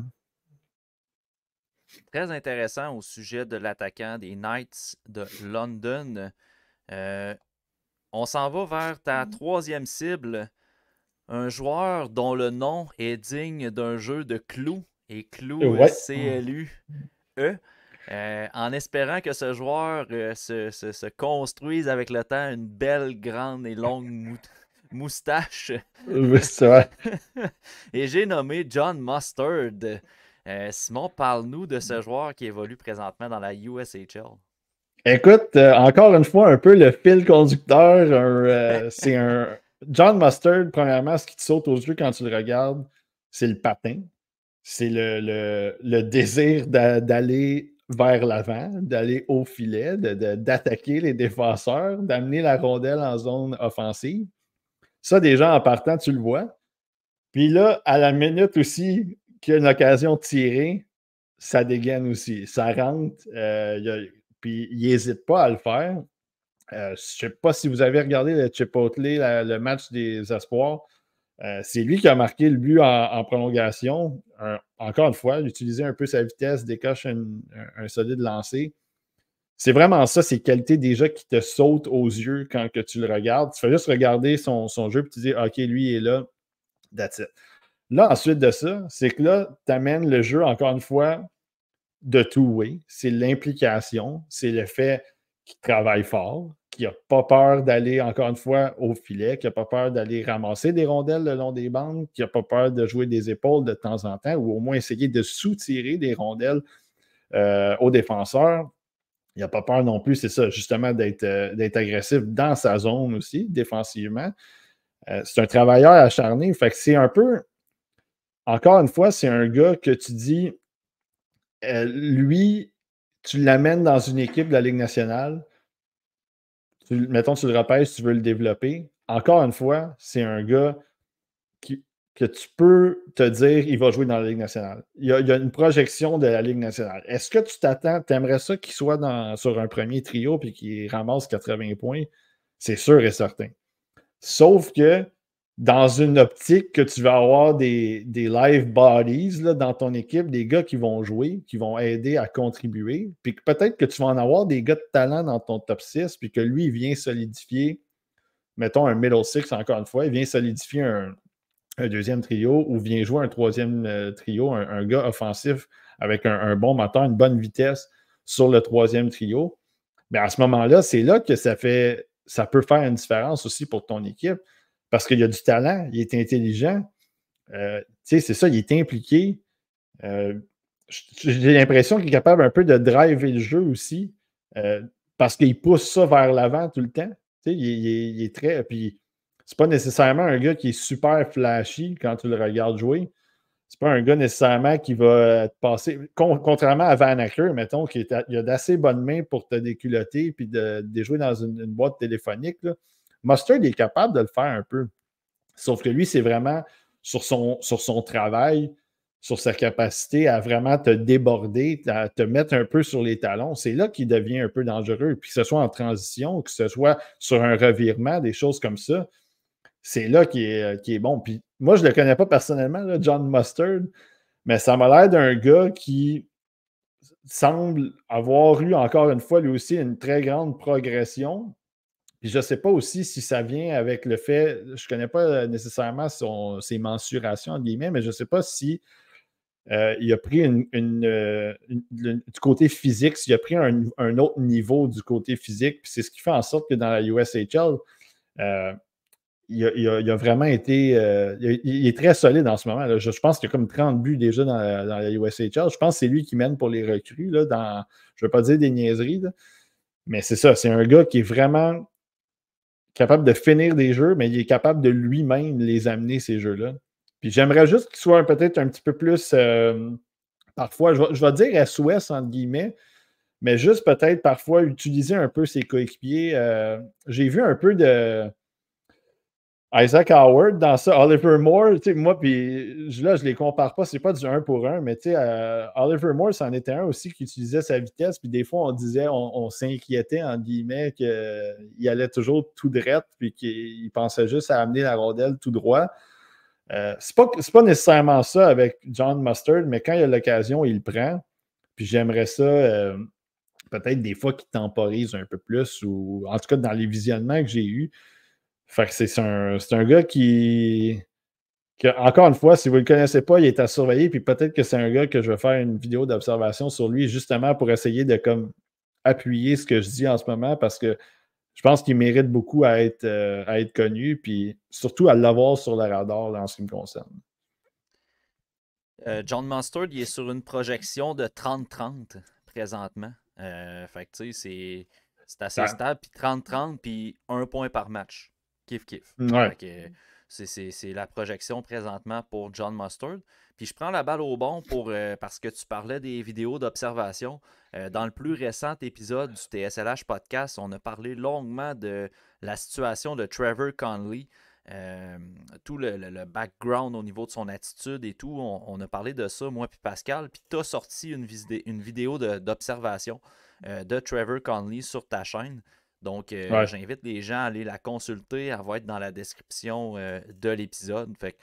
Très intéressant au sujet de l'attaquant des Knights de London. On s'en va vers ta troisième cible. Un joueur dont le nom est digne d'un jeu de clous. Et clous, Ouais. C-L-U-E. En espérant que ce joueur se construise avec le temps une belle, grande et longue moustache. C'est vrai. Et j'ai nommé John Mustard. Simon, parle-nous de ce joueur qui évolue présentement dans la USHL. Écoute, encore une fois, un peu le fil conducteur. C'est un. John Mustard, premièrement, ce qui te saute aux yeux quand tu le regardes, c'est le patin. C'est le désir d'aller vers l'avant, d'aller au filet, d'attaquer les défenseurs, d'amener la rondelle en zone offensive. Ça, déjà, en partant, tu le vois. Puis là, à la minute aussi qu'il y a une occasion de tirer, ça dégaine aussi. Ça rentre. Puis il n'hésite pas à le faire. Je ne sais pas si vous avez regardé le Chipotle, le match des espoirs. C'est lui qui a marqué le but en prolongation. Encore une fois, il utilisait un peu sa vitesse, décoche un solide lancer. C'est vraiment ça, ces qualités déjà qui te sautent aux yeux quand que tu le regardes. Tu fais juste regarder son jeu et tu dis OK, lui il est là, that's it. Là, ensuite de ça, c'est que là, tu amènes le jeu, encore une fois, de two-way. C'est l'implication, c'est le fait qu'il travaille fort, qu'il n'a pas peur d'aller, encore une fois, au filet, qu'il n'a pas peur d'aller ramasser des rondelles le long des bandes, qu'il n'a pas peur de jouer des épaules de temps en temps, ou au moins essayer de soutirer des rondelles aux défenseurs. Il n'a pas peur non plus, c'est ça, justement, d'être agressif dans sa zone aussi, défensivement. C'est un travailleur acharné. Fait que c'est un peu, encore une fois, c'est un gars que tu dis, lui, tu l'amènes dans une équipe de la Ligue nationale, mettons, tu le repêches, tu veux le développer. Encore une fois, c'est un gars que tu peux te dire il va jouer dans la Ligue nationale. Il y a une projection de la Ligue nationale. Est-ce que tu aimerais ça qu'il soit sur un premier trio et qu'il ramasse 80 points? C'est sûr et certain. Sauf que dans une optique que tu vas avoir des live bodies là, dans ton équipe, des gars qui vont jouer, qui vont aider à contribuer, puis peut-être que tu vas en avoir des gars de talent dans ton top 6, puis que lui, il vient solidifier, mettons un middle six, encore une fois, il vient solidifier un deuxième trio ou vient jouer un troisième trio, un gars offensif avec un bon moteur, une bonne vitesse sur le troisième trio. Mais à ce moment-là, c'est là que ça peut faire une différence aussi pour ton équipe parce qu'il y a du talent, il est intelligent. C'est ça, il est impliqué. J'ai l'impression qu'il est capable un peu de driver le jeu aussi parce qu'il pousse ça vers l'avant tout le temps. Il est très. Puis, c'est pas nécessairement un gars qui est super flashy quand tu le regardes jouer. C'est pas un gars nécessairement qui va te passer. Contrairement à Van Acker, mettons, il a d'assez bonnes mains pour te déculotter et de jouer dans une boîte téléphonique. Là. Mustard est capable de le faire un peu. Sauf que lui, c'est vraiment sur son travail, sur sa capacité à vraiment te déborder, à te mettre un peu sur les talons. C'est là qu'il devient un peu dangereux. Puis que ce soit en transition, que ce soit sur un revirement, des choses comme ça, c'est là qui est bon. Puis moi, je ne le connais pas personnellement, là, John Mustard, mais ça m'a l'air d'un gars qui semble avoir eu, encore une fois, lui aussi, une très grande progression. Puis je ne sais pas aussi si ça vient avec le fait, je ne connais pas nécessairement ses mensurations, entre guillemets, mais je ne sais pas si il a pris du côté physique, s'il a pris un autre niveau du côté physique. Puis c'est ce qui fait en sorte que dans la USHL, il a vraiment été. Il est très solide en ce moment. Là. Je pense qu'il y a comme 30 buts déjà dans la USHL. Je pense que c'est lui qui mène pour les recrues. Là, je ne veux pas dire des niaiseries, là, mais c'est ça. C'est un gars qui est vraiment capable de finir des jeux, mais il est capable de lui-même les amener, ces jeux-là. Puis j'aimerais juste qu'il soit peut-être un petit peu plus, parfois, je vais dire SOS, entre guillemets, mais juste peut-être parfois utiliser un peu ses coéquipiers. J'ai vu un peu de Isaac Howard dans ça, Oliver Moore, tu sais, moi, puis là, je les compare pas, c'est pas du 1 pour 1, mais tu sais, Oliver Moore, c'en était un aussi qui utilisait sa vitesse, puis des fois, on disait, on s'inquiétait, en guillemets, qu'il allait toujours tout droit, puis qu'il pensait juste à amener la rondelle tout droit. C'est pas nécessairement ça avec John Mustard, mais quand il a l'occasion, il le prend. Puis j'aimerais ça, peut-être des fois qu'il temporise un peu plus, ou en tout cas dans les visionnements que j'ai eus. Fait que c'est un gars encore une fois, si vous ne le connaissez pas, il est à surveiller. Puis peut-être que c'est un gars que je vais faire une vidéo d'observation sur lui, justement pour essayer de comme appuyer ce que je dis en ce moment, parce que je pense qu'il mérite beaucoup à être connu, puis surtout à l'avoir sur le radar en ce qui me concerne. John Mustard, il est sur une projection de 30-30 présentement. Fait que tu sais, c'est assez stable. Puis 30-30, puis 1 point par match. Kiff, kiff. Ouais. Fait que c'est la projection présentement pour John Mustard. Puis je prends la balle au bon parce que tu parlais des vidéos d'observation. Dans le plus récent épisode du TSLH podcast, on a parlé longuement de la situation de Trevor Conley. Tout le background au niveau de son attitude et tout, on a parlé de ça, moi puis Pascal, puis tu as sorti une vidéo d'observation de Trevor Conley sur ta chaîne. Donc, j'invite les gens à aller la consulter, elle va être dans la description de l'épisode. Fait que,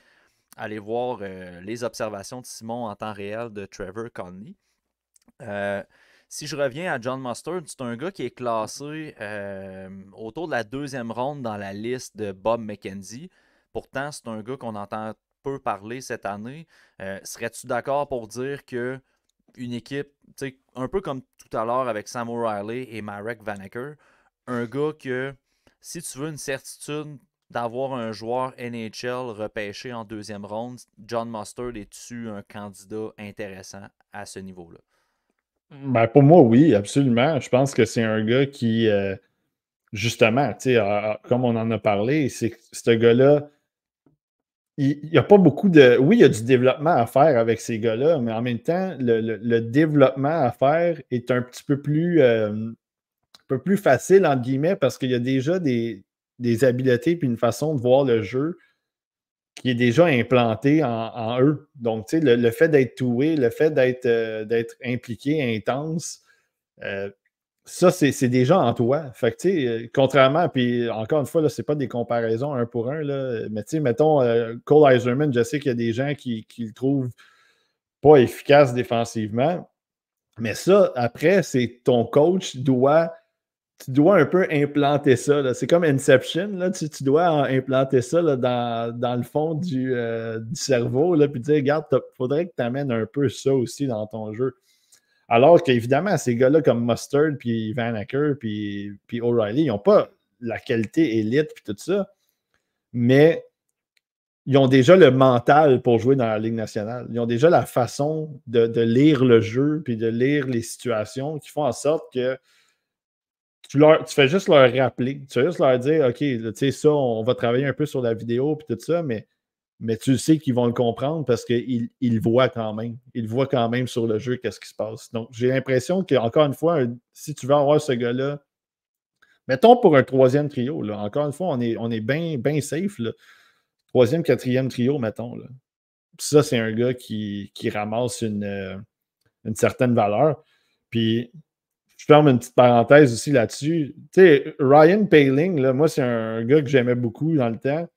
allez voir les observations de Simon en temps réel de Trevor Conley. Si je reviens à John Mustard, c'est un gars qui est classé autour de la 2e ronde dans la liste de Bob McKenzie. Pourtant, c'est un gars qu'on entend peu parler cette année. Serais-tu d'accord pour dire que une équipe, un peu comme tout à l'heure avec Sam O'Reilly et Marek Vanacker, un gars que, si tu veux une certitude d'avoir un joueur NHL repêché en 2e ronde, John Mustard est-tu un candidat intéressant à ce niveau-là? Ben, pour moi, oui, absolument. Je pense que c'est un gars qui, justement, comme on en a parlé, c'est ce gars-là, il n'y a pas beaucoup de. Oui, il y a du développement à faire avec ces gars-là, mais en même temps, le développement à faire est un petit peu plus facile, entre guillemets, parce qu'il y a déjà des habiletés et une façon de voir le jeu qui est déjà implanté en eux. Donc, tu sais, le fait d'être toué, le fait d'être impliqué, intense, ça, c'est déjà en toi. Fait que, tu sais, contrairement, puis encore une fois, là, c'est pas des comparaisons un pour un, là, mais tu sais, mettons, Cole Iserman, je sais qu'il y a des gens qui le trouvent pas efficace défensivement, mais ça, après, c'est ton coach tu dois un peu implanter ça. Là. C'est comme Inception, là, tu dois implanter ça là, dans le fond du cerveau, là, puis dire, regarde, il faudrait que tu amènes un peu ça aussi dans ton jeu. Alors qu'évidemment, ces gars-là comme Mustard, puis Van Acker, puis O'Reilly, ils n'ont pas la qualité élite, puis tout ça, mais ils ont déjà le mental pour jouer dans la Ligue nationale. Ils ont déjà la façon de lire le jeu, puis de lire les situations qui font en sorte que tu fais juste leur rappeler. Tu fais juste leur dire, OK, tu sais, ça, on va travailler un peu sur la vidéo, puis tout ça, mais tu sais qu'ils vont le comprendre parce qu'ils le voient quand même. Ils le voient quand même sur le jeu, qu'est-ce qui se passe. Donc, j'ai l'impression qu'encore une fois, si tu veux avoir ce gars-là, mettons pour un troisième trio, là, encore une fois, on est bien ben safe. Là. Troisième, quatrième trio, mettons. Là. Puis ça, c'est un gars qui ramasse une certaine valeur. Puis, je ferme une petite parenthèse aussi là-dessus. Tu sais, Ryan Paling, là, moi, c'est un gars que j'aimais beaucoup dans le temps.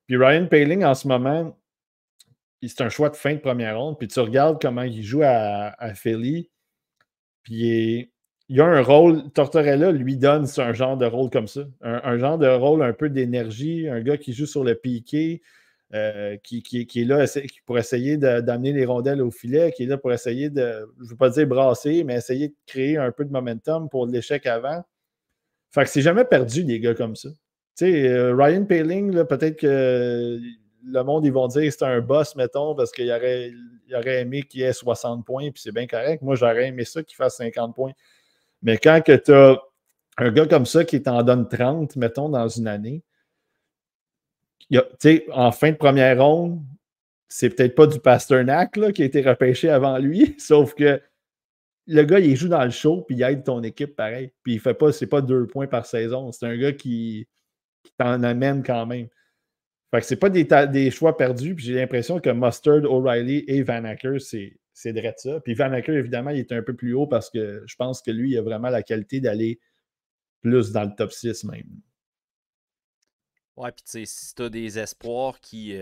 Puis Ryan Paling, en ce moment, c'est un choix de fin de première ronde. Puis tu regardes comment il joue à Philly. Puis il a un rôle. Tortorella lui donne un genre de rôle comme ça. Un genre de rôle un peu d'énergie. Un gars qui joue sur le piqué. Qui est là pour essayer d'amener les rondelles au filet, qui est là pour essayer de, je ne veux pas dire brasser, mais essayer de créer un peu de momentum pour l'échec avant. Fait que c'est jamais perdu, des gars comme ça. Tu sais, Ryan Paling, peut-être que le monde, ils vont dire que c'est un boss, mettons, parce qu'il aurait aimé qu'il ait 60 points, puis c'est bien correct. Moi, j'aurais aimé ça qu'il fasse 50 points. Mais quand tu as un gars comme ça qui t'en donne 30, mettons, dans une année, en fin de première ronde, c'est peut-être pas du Pasternak là, qui a été repêché avant lui, sauf que le gars, il joue dans le show, puis il aide ton équipe pareil. Puis il fait pas, c'est pas 2 points par saison. C'est un gars qui t'en amène quand même. Fait que c'est pas des choix perdus. Puis j'ai l'impression que Mustard, O'Reilly et Van Acker, c'est drôle ça. Puis Van Acker, évidemment, il est un peu plus haut parce que je pense que lui, il a vraiment la qualité d'aller plus dans le top 6 même. Ouais, puis tu sais, si tu as des espoirs qui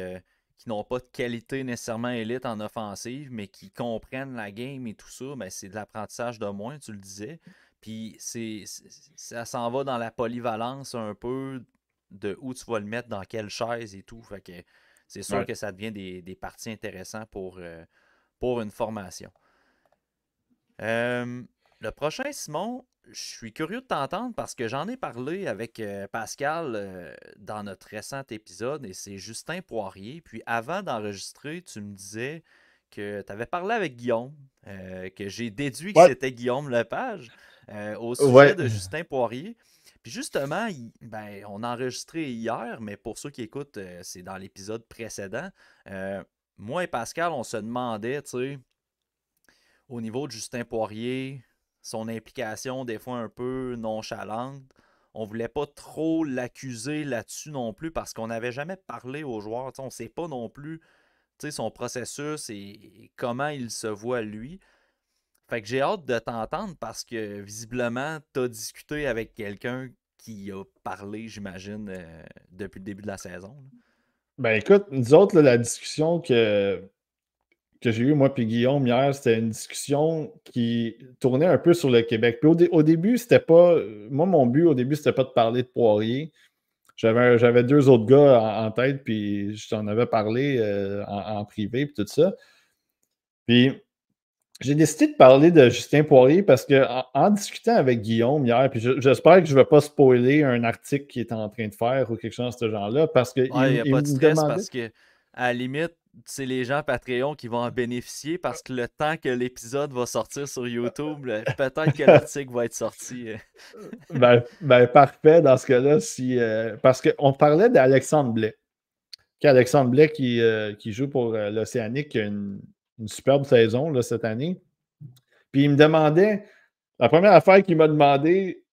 n'ont pas de qualité nécessairement élite en offensive, mais qui comprennent la game et tout ça, ben c'est de l'apprentissage de moins, tu le disais. Puis ça s'en va dans la polyvalence un peu de où tu vas le mettre, dans quelle chaise et tout. Fait que c'est sûr Ouais. que ça devient des parties intéressantes pour une formation. Le prochain, Simon, je suis curieux de t'entendre parce que j'en ai parlé avec Pascal dans notre récent épisode et c'est Justin Poirier. Puis avant d'enregistrer, tu me disais que tu avais parlé avec Guillaume, que j'ai déduit que Ouais. c'était Guillaume Lepage au sujet Ouais. de Justin Poirier. Puis justement, on a enregistré hier, mais pour ceux qui écoutent, c'est dans l'épisode précédent. Moi et Pascal, on se demandait, tu sais, au niveau de Justin Poirier, son implication des fois un peu nonchalante. On voulait pas trop l'accuser là-dessus non plus parce qu'on n'avait jamais parlé aux joueurs. T'sais, on ne sait pas non plus son processus et comment il se voit lui. Fait que j'ai hâte de t'entendre parce que visiblement, tu as discuté avec quelqu'un qui a parlé, j'imagine, depuis le début de la saison. Ben écoute, nous autres, là, la discussion que j'ai eu, moi puis Guillaume, hier, c'était une discussion qui tournait un peu sur le Québec. Puis au début, c'était pas. Moi, mon but au début, c'était pas de parler de Poirier. J'avais deux autres gars en tête, puis je t'en avais parlé en privé, puis tout ça. Puis j'ai décidé de parler de Justin Poirier parce qu'en discutant avec Guillaume hier, puis j'espère que je ne vais pas spoiler un article qu'il est en train de faire ou quelque chose de ce genre-là, parce qu'il Ouais, il n'y a il pas de me stress demandait. parce que, à la limite, c'est les gens Patreon qui vont en bénéficier parce que le temps que l'épisode va sortir sur YouTube, peut-être que l'article va être sorti. Ben, parfait dans ce cas-là, parce qu'on parlait d'Alexandre Blais. Alexandre Blais qui joue pour l'Océanique, qui a une superbe saison là, cette année. Puis il me demandait, la première affaire qu'il m'a demandé,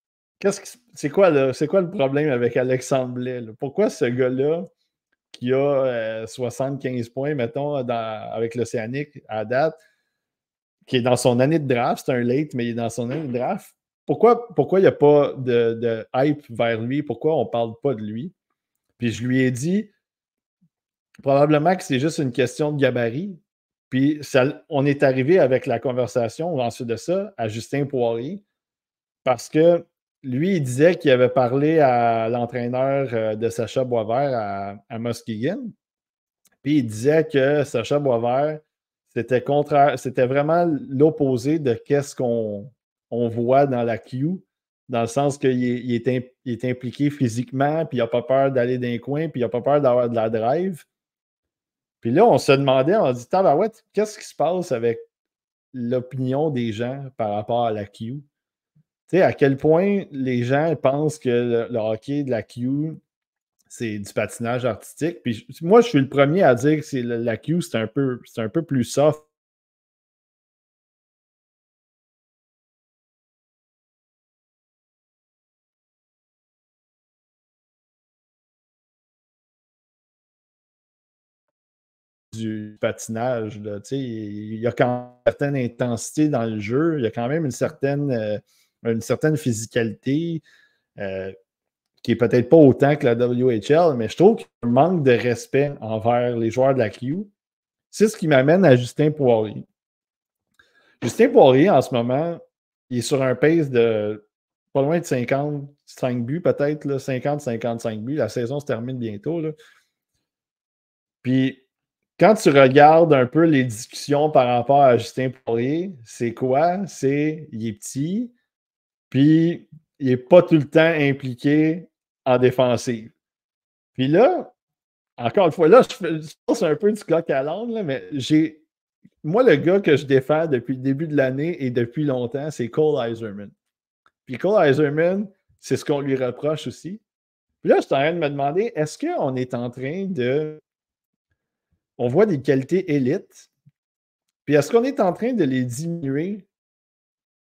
c'est quoi le problème avec Alexandre Blais? Là? Pourquoi ce gars-là, qui a 75 points, mettons, avec l'Océanique à date, qui est dans son année de draft, c'est un late, mais il est dans son année de draft, pourquoi il n'y a pas de hype vers lui? Pourquoi on ne parle pas de lui? Puis je lui ai dit, probablement que c'est juste une question de gabarit. Puis on est arrivé avec la conversation, ensuite de ça, à Justin Poirier, parce que lui, il disait qu'il avait parlé à l'entraîneur de Sacha Boisvert à Muskegon. Puis il disait que Sacha Boisvert, c'était vraiment l'opposé de qu'est-ce qu'on voit dans la Q, dans le sens qu'il est impliqué physiquement, puis il n'a pas peur d'aller dans les coins, puis il n'a pas peur d'avoir de la drive. Puis là, on se demandait, on dit, tabarouette, qu'est-ce qui se passe avec l'opinion des gens par rapport à la Q? Tu sais, à quel point les gens pensent que le hockey de la Q, c'est du patinage artistique. Puis moi, je suis le premier à dire que la Q, c'est un peu plus soft. Du patinage. Là, il y a quand même une certaine intensité dans le jeu, il y a quand même une certaine physicalité qui est peut-être pas autant que la WHL, mais je trouve qu'il y a un manque de respect envers les joueurs de la Q. C'est ce qui m'amène à Justin Poirier. Justin Poirier, en ce moment, il est sur un pace de pas loin de 55 buts, peut-être, 50-55 buts. La saison se termine bientôt. Là. Puis, quand tu regardes un peu les discussions par rapport à Justin Poirier, c'est quoi? Il est petit, puis il n'est pas tout le temps impliqué en défensive. Puis là, encore une fois, là, je pense un peu du coq à l'âne, mais moi, le gars que je défends depuis le début de l'année et depuis longtemps, c'est Cole Eiserman. Puis Cole Eiserman, c'est ce qu'on lui reproche aussi. Puis là, je suis en train de me demander, est-ce qu'on est en train de... On voit des qualités élites, puis est-ce qu'on est en train de les diminuer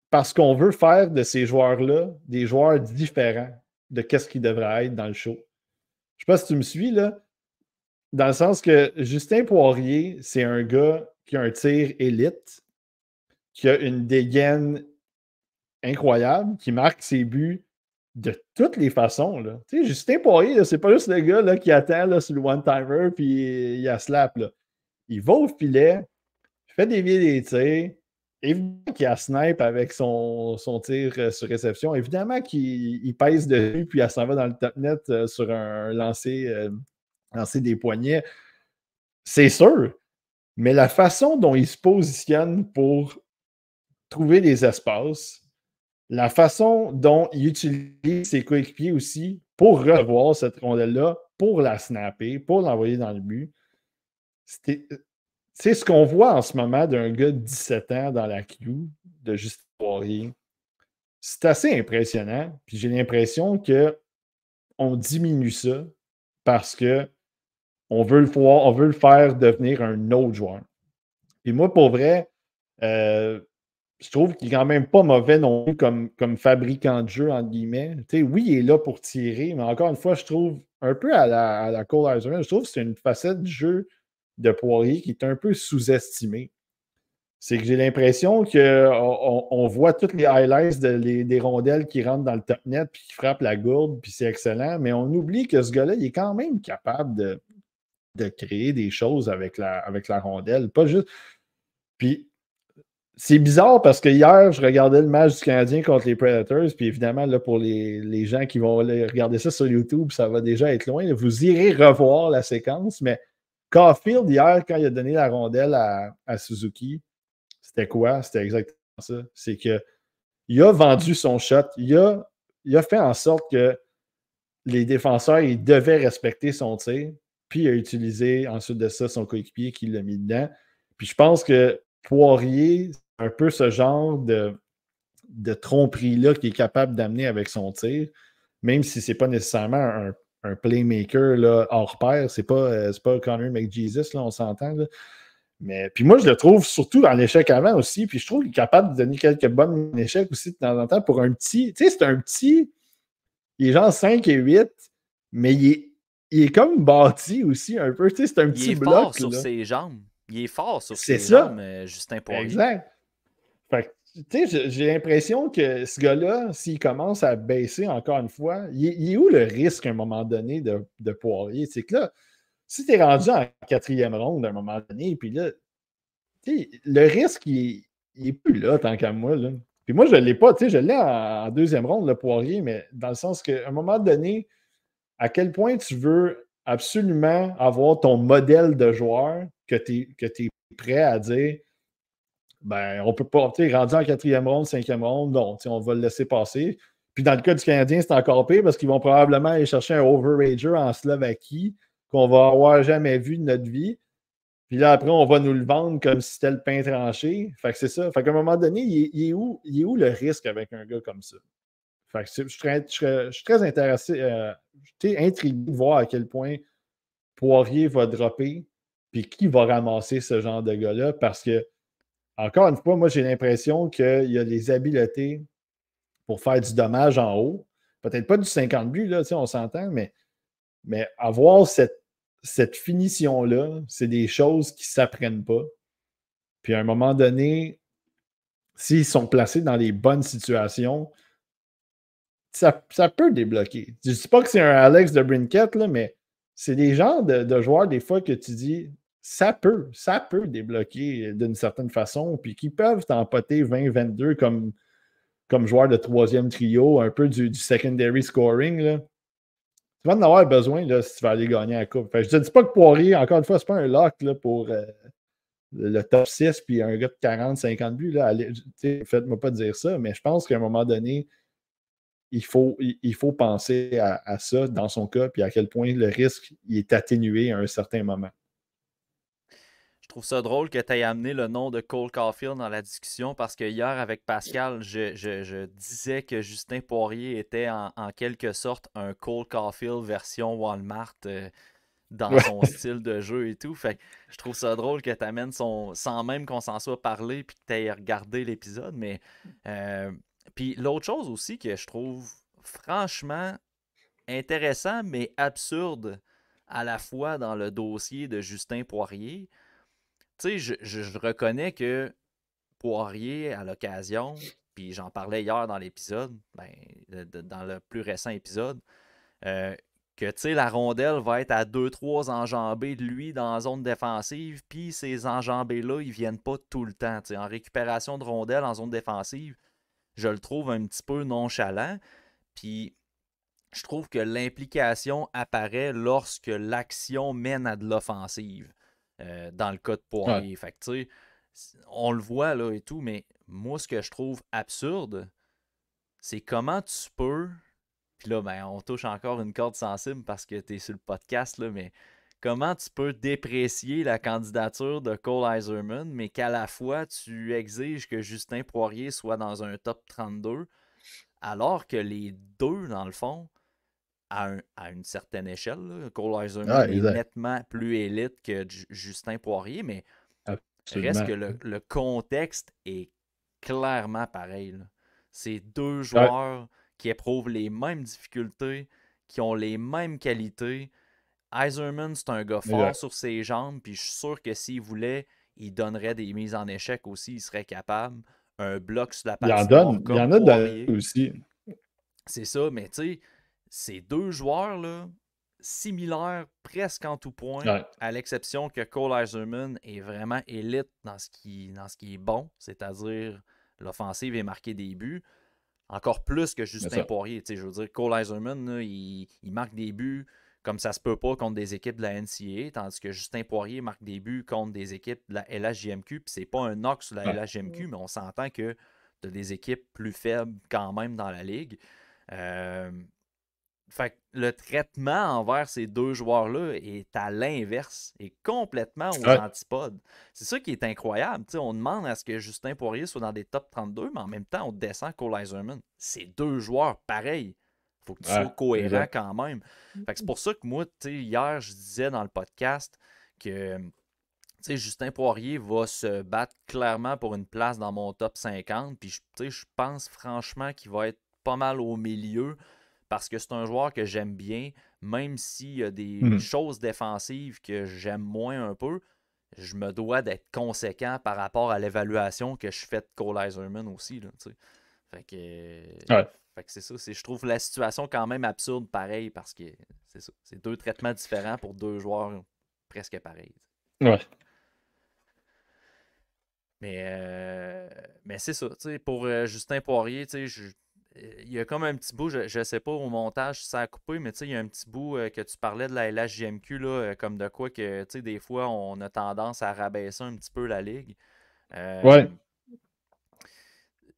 parce qu'on veut faire de ces joueurs-là des joueurs différents de qu'est-ce qu'ils devraient être dans le show? Je ne sais pas si tu me suis, là. Dans le sens que Justin Poirier, c'est un gars qui a un tir élite, qui a une dégaine incroyable, qui marque ses buts de toutes les façons. Là. Tu sais, Justin Poirier, c'est pas juste le gars là, qui attend là, sur le one-timer puis il a slap. Là. Il va au filet, il fait dévier des tirs. Évidemment qu'il a snipe avec son tir sur réception. Évidemment qu'il pèse dessus puis elle s'en va dans le top net sur un lancer des poignets. C'est sûr. Mais la façon dont il se positionne pour trouver des espaces, la façon dont il utilise ses coéquipiers aussi pour revoir cette rondelle-là, pour la snapper, pour l'envoyer dans le but, c'est ce qu'on voit en ce moment d'un gars de 17 ans dans la Q, de Justin Poirier. C'est assez impressionnant. Puis j'ai l'impression qu'on diminue ça parce que on veut le faire devenir un autre joueur. Puis moi, pour vrai, je trouve qu'il est quand même pas mauvais non plus comme fabricant de jeu, entre guillemets. T'sais, oui, il est là pour tirer, mais encore une fois, je trouve un peu à la Cole Eiserman, je trouve que c'est une facette du jeu de Poirier qui est un peu sous-estimée. C'est que j'ai l'impression qu'on voit toutes les highlights des rondelles qui rentrent dans le top net puis qui frappent la gourde, puis c'est excellent, mais on oublie que ce gars-là, il est quand même capable de créer des choses avec la rondelle. Pas juste. Puis c'est bizarre parce que hier, je regardais le match du Canadien contre les Predators, puis évidemment, là, pour les gens qui vont regarder ça sur YouTube, ça va déjà être loin. Vous irez revoir la séquence, mais Caulfield, hier, quand il a donné la rondelle à Suzuki, c'était quoi? C'était exactement ça. C'est qu'il a vendu son shot. Il a fait en sorte que les défenseurs, ils devaient respecter son tir, puis il a utilisé ensuite de ça son coéquipier qui l'a mis dedans. Puis je pense que Poirier, c'est un peu ce genre de tromperie-là qu'il est capable d'amener avec son tir, même si c'est pas nécessairement un playmaker là, hors pair. C'est pas Connor McJesus, là, on s'entend. Là. Mais puis moi, je le trouve surtout dans l'échec avant aussi. Puis je trouve qu'il est capable de donner quelques bonnes échecs aussi de temps en temps pour un petit. Tu sais, c'est un petit. Il est genre 5 et 8, mais il est comme bâti aussi un peu. Tu sais, c'est un petit bloc. Il est fort sur ses jambes. Il est fort sur C'est ses ça. jambes, Justin Poirier. Exact. Fait que Tu sais, j'ai l'impression que ce gars-là, s'il commence à baisser encore une fois, il est où le risque à un moment donné de Poirier? C'est que là, si tu es rendu en quatrième ronde à un moment donné, puis là, tu sais, le risque, il est plus là tant qu'à moi. Là. Puis moi, je ne l'ai pas, tu sais, je l'ai en deuxième ronde, le Poirier, mais dans le sens qu'à un moment donné, à quel point tu veux absolument avoir ton modèle de joueur que tu es prêt à dire ben, on peut pas, tu sais, rendu en quatrième ronde, cinquième ronde, non, on va le laisser passer. Puis dans le cas du Canadien, c'est encore pire parce qu'ils vont probablement aller chercher un overager en Slovaquie qu'on va avoir jamais vu de notre vie. Puis là, après, on va nous le vendre comme si c'était le pain tranché. Fait que c'est ça. Fait qu'à un moment donné, il est où le risque avec un gars comme ça? Fait que je suis très intéressé, intrigué de voir à quel point Poirier va dropper, puis qui va ramasser ce genre de gars-là, parce que encore une fois, moi, j'ai l'impression qu'il y a les habiletés pour faire du dommage en haut. Peut-être pas du 50 buts, là, on s'entend, mais avoir cette finition-là, c'est des choses qui ne s'apprennent pas. Puis à un moment donné, s'ils sont placés dans les bonnes situations, ça peut débloquer. Je ne dis pas que c'est un Alex de Brinket, là, mais c'est des genres de joueurs, des fois, que tu dis ça peut débloquer d'une certaine façon, puis qui peuvent t'empoter 20-22 comme joueur de troisième trio, un peu du secondary scoring. Là. Tu vas en avoir besoin là, si tu vas aller gagner la coupe. Fait que je ne te dis pas que Poirier, encore une fois, c'est pas un lock là, pour le top 6 puis un gars de 40-50 buts. Là, faites-moi pas dire ça, mais je pense qu'à un moment donné, il faut penser à ça dans son cas, puis à quel point le risque il est atténué à un certain moment. Je trouve ça drôle que tu aies amené le nom de Cole Caulfield dans la discussion parce que hier, avec Pascal, je disais que Justin Poirier était en quelque sorte un Cole Caulfield version Walmart dans Ouais. son style de jeu et tout. Fait que je trouve ça drôle que tu amènes sans même qu'on s'en soit parlé puis que tu aies regardé l'épisode. Mais puis l'autre chose aussi que je trouve franchement intéressant mais absurde à la fois dans le dossier de Justin Poirier, tu sais, je reconnais que Poirier, à l'occasion, puis j'en parlais hier dans l'épisode, ben, dans le plus récent épisode, euh, que tu sais, la rondelle va être à deux trois enjambées de lui dans la zone défensive, puis ces enjambées-là, ils viennent pas tout le temps. Tu sais, en récupération de rondelle en zone défensive, je le trouve un petit peu nonchalant, puis je trouve que l'implication apparaît lorsque l'action mène à de l'offensive. Dans le cas de Ouais. Poirier. Fait que, tu sais, on le voit là et tout, mais moi, ce que je trouve absurde, c'est comment tu peux. Puis là, ben, on touche encore une corde sensible parce que tu es sur le podcast, là, mais comment tu peux déprécier la candidature de Cole Iserman, mais qu'à la fois, tu exiges que Justin Poirier soit dans un top 32, alors que les deux, dans le fond, à une certaine échelle, là, Cole Iserman Ouais, est exact. nettement plus élite que Justin Poirier, mais reste Absolument. que le contexte est clairement pareil. Là. C'est deux Ouais. joueurs qui éprouvent les mêmes difficultés, qui ont les mêmes qualités. Iserman, c'est un gars fort Exact. sur ses jambes, puis je suis sûr que s'il voulait, il donnerait des mises en échec aussi, il serait capable. Un bloc sur la Il en patinoire donne. Il y comme en a donné Poirier. aussi. C'est ça, mais tu sais, ces deux joueurs-là, similaires presque en tout point, Ouais. à l'exception que Cole Iserman est vraiment élite dans ce qui est bon, c'est-à-dire l'offensive et marquer des buts, encore plus que Mais Justin ça. Poirier. Tu sais, je veux dire, Cole Iserman, là, il marque des buts comme ça se peut pas contre des équipes de la NCAA, tandis que Justin Poirier marque des buts contre des équipes de la LHJMQ, puis c'est pas un knock sur la Ouais. LHJMQ, mais on s'entend que tu as des équipes plus faibles quand même dans la ligue. Euh, Fait que le traitement envers ces deux joueurs-là est à l'inverse, est complètement aux Ouais. antipodes. C'est ça qui est incroyable. T'sais, on demande à ce que Justin Poirier soit dans des top 32, mais en même temps, on descend Cole Iserman. C'est deux joueurs pareils. Faut que tu Ouais. sois cohérent Exact. quand même. Fait que c'est pour ça que moi, hier, je disais dans le podcast que Justin Poirier va se battre clairement pour une place dans mon top 50. Puis je pense franchement qu'il va être pas mal au milieu parce que c'est un joueur que j'aime bien, même s'il y a des Mhm. choses défensives que j'aime moins un peu. je me dois d'être conséquent par rapport à l'évaluation que je fais de Cole Iserman aussi. Là, fait que, Ouais. fait que c'est ça. Je trouve la situation quand même absurde pareil parce que c'est ça. C'est 2 traitements différents pour 2 joueurs presque pareils. Ouais. Mais c'est ça. Pour Justin Poirier, il y a comme un petit bout, je sais pas au montage si ça a coupé, mais il y a un petit bout que tu parlais de la LHJMQ, là, comme de quoi que des fois on a tendance à rabaisser un petit peu la ligue. Ouais.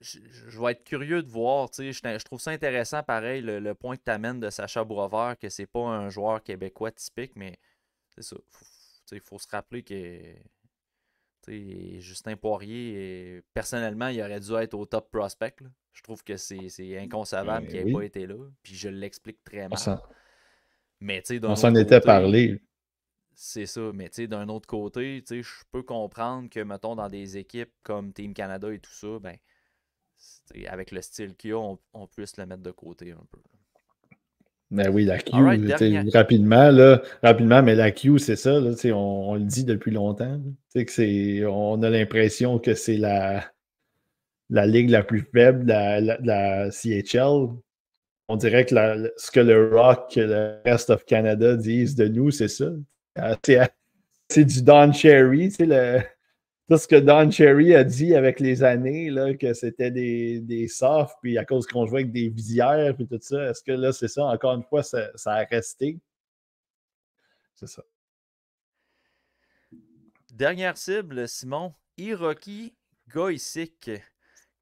Je vais être curieux de voir. Je trouve ça intéressant, pareil, le point que tu amènes de Sacha Boisvert, que c'est pas un joueur québécois typique, mais c'est ça. Il faut se rappeler que Justin Poirier, personnellement, il aurait dû être au top prospect. Là. Je trouve que c'est inconcevable qu'il n'ait pas Oui. été là. Puis je l'explique très On mal. s'en, Mais on d'un autre s'en était côté, parlé. c'est ça. Mais d'un autre côté, je peux comprendre que, mettons, dans des équipes comme Team Canada et tout ça, ben, avec le style qu'il a, on puisse le mettre de côté un peu. Ben oui, la Alright, Q, dernière. rapidement, mais la Q, c'est ça, là, on le dit depuis longtemps. On a l'impression que c'est la ligue la plus faible de la CHL. On dirait que ce que le Rock, le rest of Canada disent de nous, c'est ça. C'est du Don Cherry, tout ce que Don Cherry a dit avec les années, là, que c'était des softs, puis à cause qu'on jouait avec des visières, puis tout ça, est-ce que là, c'est ça? Encore une fois, ça a resté. C'est ça. Dernière cible, Simon. Hiroki Goisik,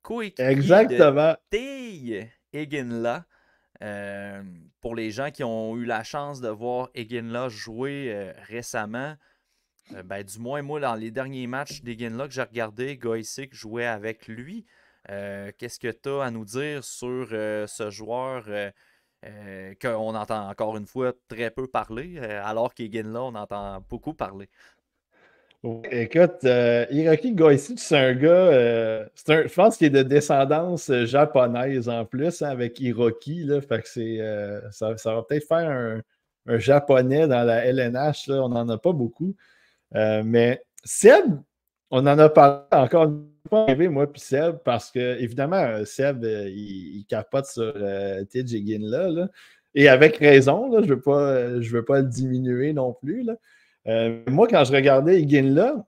coéquipier de Exactement. Tei Eginla. Pour les gens qui ont eu la chance de voir Eginla jouer récemment, ben, du moins moi dans les derniers matchs d'Eginla que j'ai regardé, Goisik jouait avec lui. Qu'est-ce que tu as à nous dire sur ce joueur qu'on entend encore une fois très peu parler, alors qu'Eginla, on entend beaucoup parler? Écoute, Hiroki Goichi, c'est un gars, je pense qu'il est de descendance japonaise en plus, hein, avec Hiroki, là, fait que ça va peut-être faire un japonais dans la LNH, là, on n'en a pas beaucoup. Mais Seb, on en a parlé encore une fois, arrivé, moi puis Seb, parce que, évidemment, Seb, il capote sur TJ là, et avec raison, là, je veux pas le diminuer non plus, là. Moi, quand je regardais Higgin-là,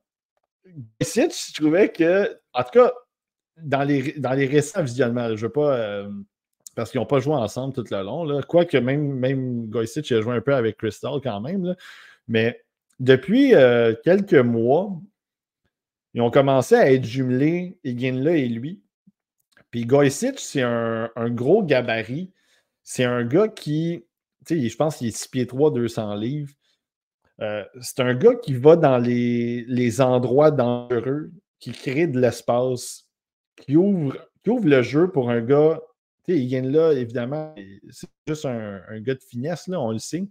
je trouvais que, en tout cas, dans les récents visionnements, je ne veux pas. Parce qu'ils n'ont pas joué ensemble tout le long. Là. Quoique même Goisic a joué un peu avec Crystal quand même. Là. Mais depuis quelques mois, ils ont commencé à être jumelés, Higgin-là et lui. Puis Goisic, c'est un gros gabarit. C'est un gars qui, tu sais, je pense qu'il est 6 pieds 3, 200 livres. C'est un gars qui va dans les endroits dangereux, qui crée de l'espace, qui ouvre le jeu pour un gars. Tu sais, Higgin là, évidemment, c'est juste un gars de finesse, là, on le sait.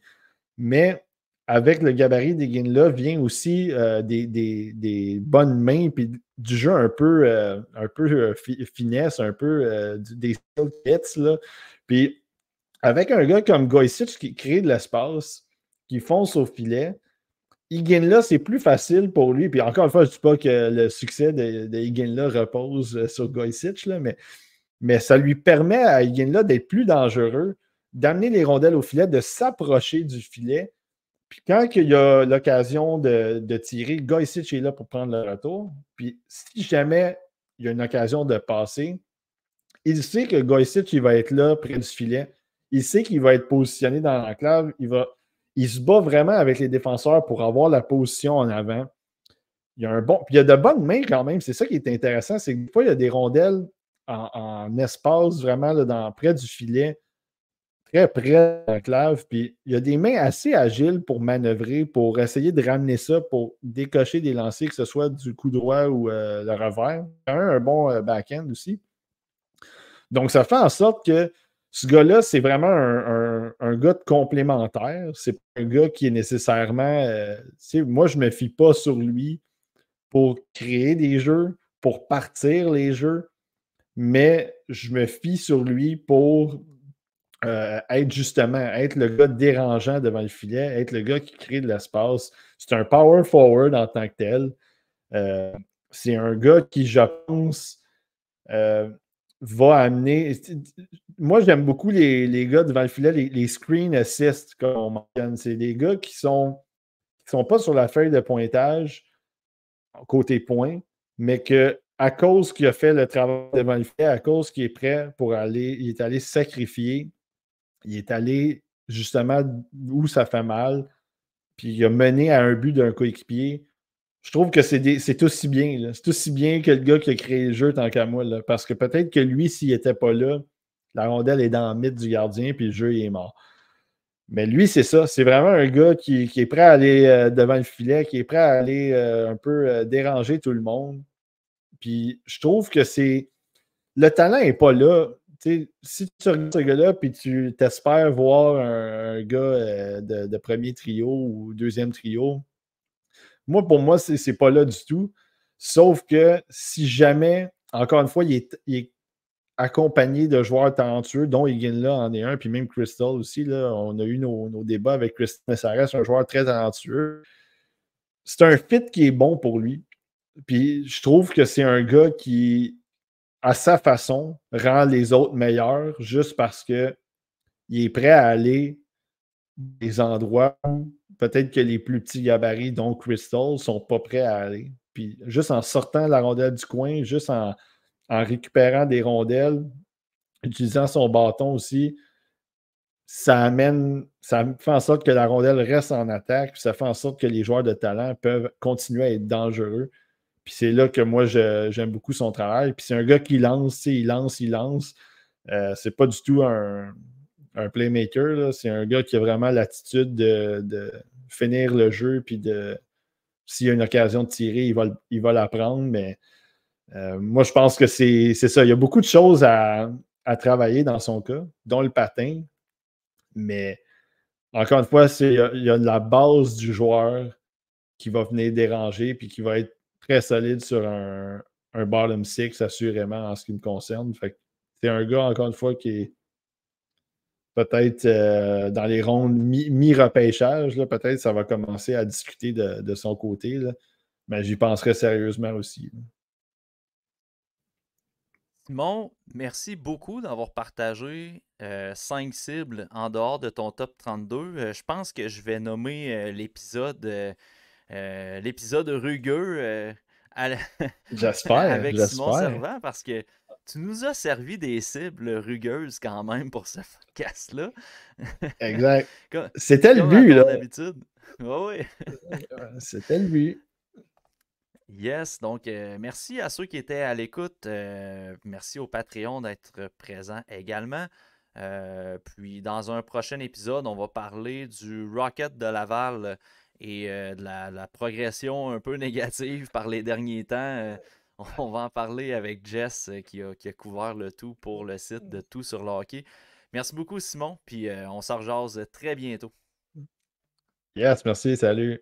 Mais avec le gabarit d'Higgin là vient aussi des bonnes mains puis du jeu un peu finesse, un peu des skill hits, là. Puis avec un gars comme Goisic qui crée de l'espace, qui fonce au filet, Higgin-là, c'est plus facile pour lui. Puis encore une fois, je ne dis pas que le succès de Higgin-là repose sur Goisic, là, mais ça lui permet à Higgin-là d'être plus dangereux, d'amener les rondelles au filet, de s'approcher du filet. Puis quand il y a l'occasion de tirer, Goisic est là pour prendre le retour. Puis si jamais il y a une occasion de passer, il sait que Goisic, il va être là près du filet. Il sait qu'il va être positionné dans l'enclave. Il se bat vraiment avec les défenseurs pour avoir la position en avant. Il y a de bonnes mains quand même. C'est ça qui est intéressant. C'est que des fois, il y a des rondelles en espace vraiment là, près du filet, très près de l'enclave. Puis il y a des mains assez agiles pour manœuvrer, pour essayer de ramener ça, pour décocher des lancers, que ce soit du coup droit ou le revers. Un bon back-end aussi. Donc, ça fait en sorte que ce gars-là, c'est vraiment un gars de complémentaire. C'est pas un gars qui est nécessairement. Moi, je ne me fie pas sur lui pour créer des jeux, pour partir les jeux, mais je me fie sur lui pour être justement, être le gars dérangeant devant le filet, être le gars qui crée de l'espace. C'est un power forward en tant que tel. Euh, c'est un gars qui, je pense, euh, va amener. Moi, j'aime beaucoup les gars devant le filet, les screen assists, comme on mentionne. C'est des gars qui sont pas sur la feuille de pointage côté point, mais que à cause qu'il a fait le travail devant le filet, à cause qu'il est prêt pour aller, il est allé sacrifier, il est allé justement où ça fait mal, puis il a mené à un but d'un coéquipier. Je trouve que c'est aussi bien. Là. C'est aussi bien que le gars qui a créé le jeu tant qu'à moi. Là, parce que peut-être que lui, s'il n'était pas là, la rondelle est dans le mythe du gardien, puis le jeu il est mort. Mais lui, c'est ça. C'est vraiment un gars qui est prêt à aller devant le filet, qui est prêt à aller un peu déranger tout le monde. Puis je trouve que c'est. Le talent n'est pas là. T'sais, si tu regardes ce gars-là puis tu t'espères voir un gars de premier trio ou deuxième trio, pour moi, c'est pas là du tout. Sauf que si jamais, encore une fois, il est accompagné de joueurs talentueux, dont Higuain en est un, puis même Crystal aussi. Là, on a eu nos débats avec Crystal, mais ça reste un joueur très talentueux. C'est un fit qui est bon pour lui. Puis je trouve que c'est un gars qui, à sa façon, rend les autres meilleurs juste parce qu'il est prêt à aller des endroits où peut-être que les plus petits gabarits, dont Crystal, ne sont pas prêts à aller. Puis juste en sortant la rondelle du coin, juste en récupérant des rondelles, utilisant son bâton aussi, ça fait en sorte que la rondelle reste en attaque, puis ça fait en sorte que les joueurs de talent peuvent continuer à être dangereux. Puis c'est là que moi, j'aime beaucoup son travail. Puis c'est un gars qui lance, il lance, il lance. C'est pas du tout un playmaker. Là. C'est un gars qui a vraiment l'attitude de finir le jeu, puis s'il y a une occasion de tirer, il va la prendre. Mais moi, je pense que c'est ça. Il y a beaucoup de choses à travailler dans son cas, dont le patin. Mais encore une fois, il y a la base du joueur qui va venir déranger puis qui va être très solide sur un bottom six, assurément, en ce qui me concerne. Fait que c'est un gars, encore une fois, qui est peut-être dans les rondes mi-repêchage. Peut-être ça va commencer à discuter de son côté. Là. Mais j'y penserai sérieusement aussi. Là. Simon, merci beaucoup d'avoir partagé 5 cibles en dehors de ton top 32. Je pense que je vais nommer l'épisode rugueux à la- J'espère, avec Simon j'espère. Servant parce que tu nous as servi des cibles rugueuses quand même pour ce podcast-là. Exact. Comme, C'était le comme à but, là. ton habitude. Oui, oui. C'était le but. Yes, donc merci à ceux qui étaient à l'écoute. Merci au Patreon d'être présent également. Puis dans un prochain épisode, on va parler du Rocket de Laval et de la progression un peu négative par les derniers temps. On va en parler avec Jess qui a couvert le tout pour le site de Tout sur le hockey. Merci beaucoup Simon, puis on s'en rejase très bientôt. Yes, merci, salut.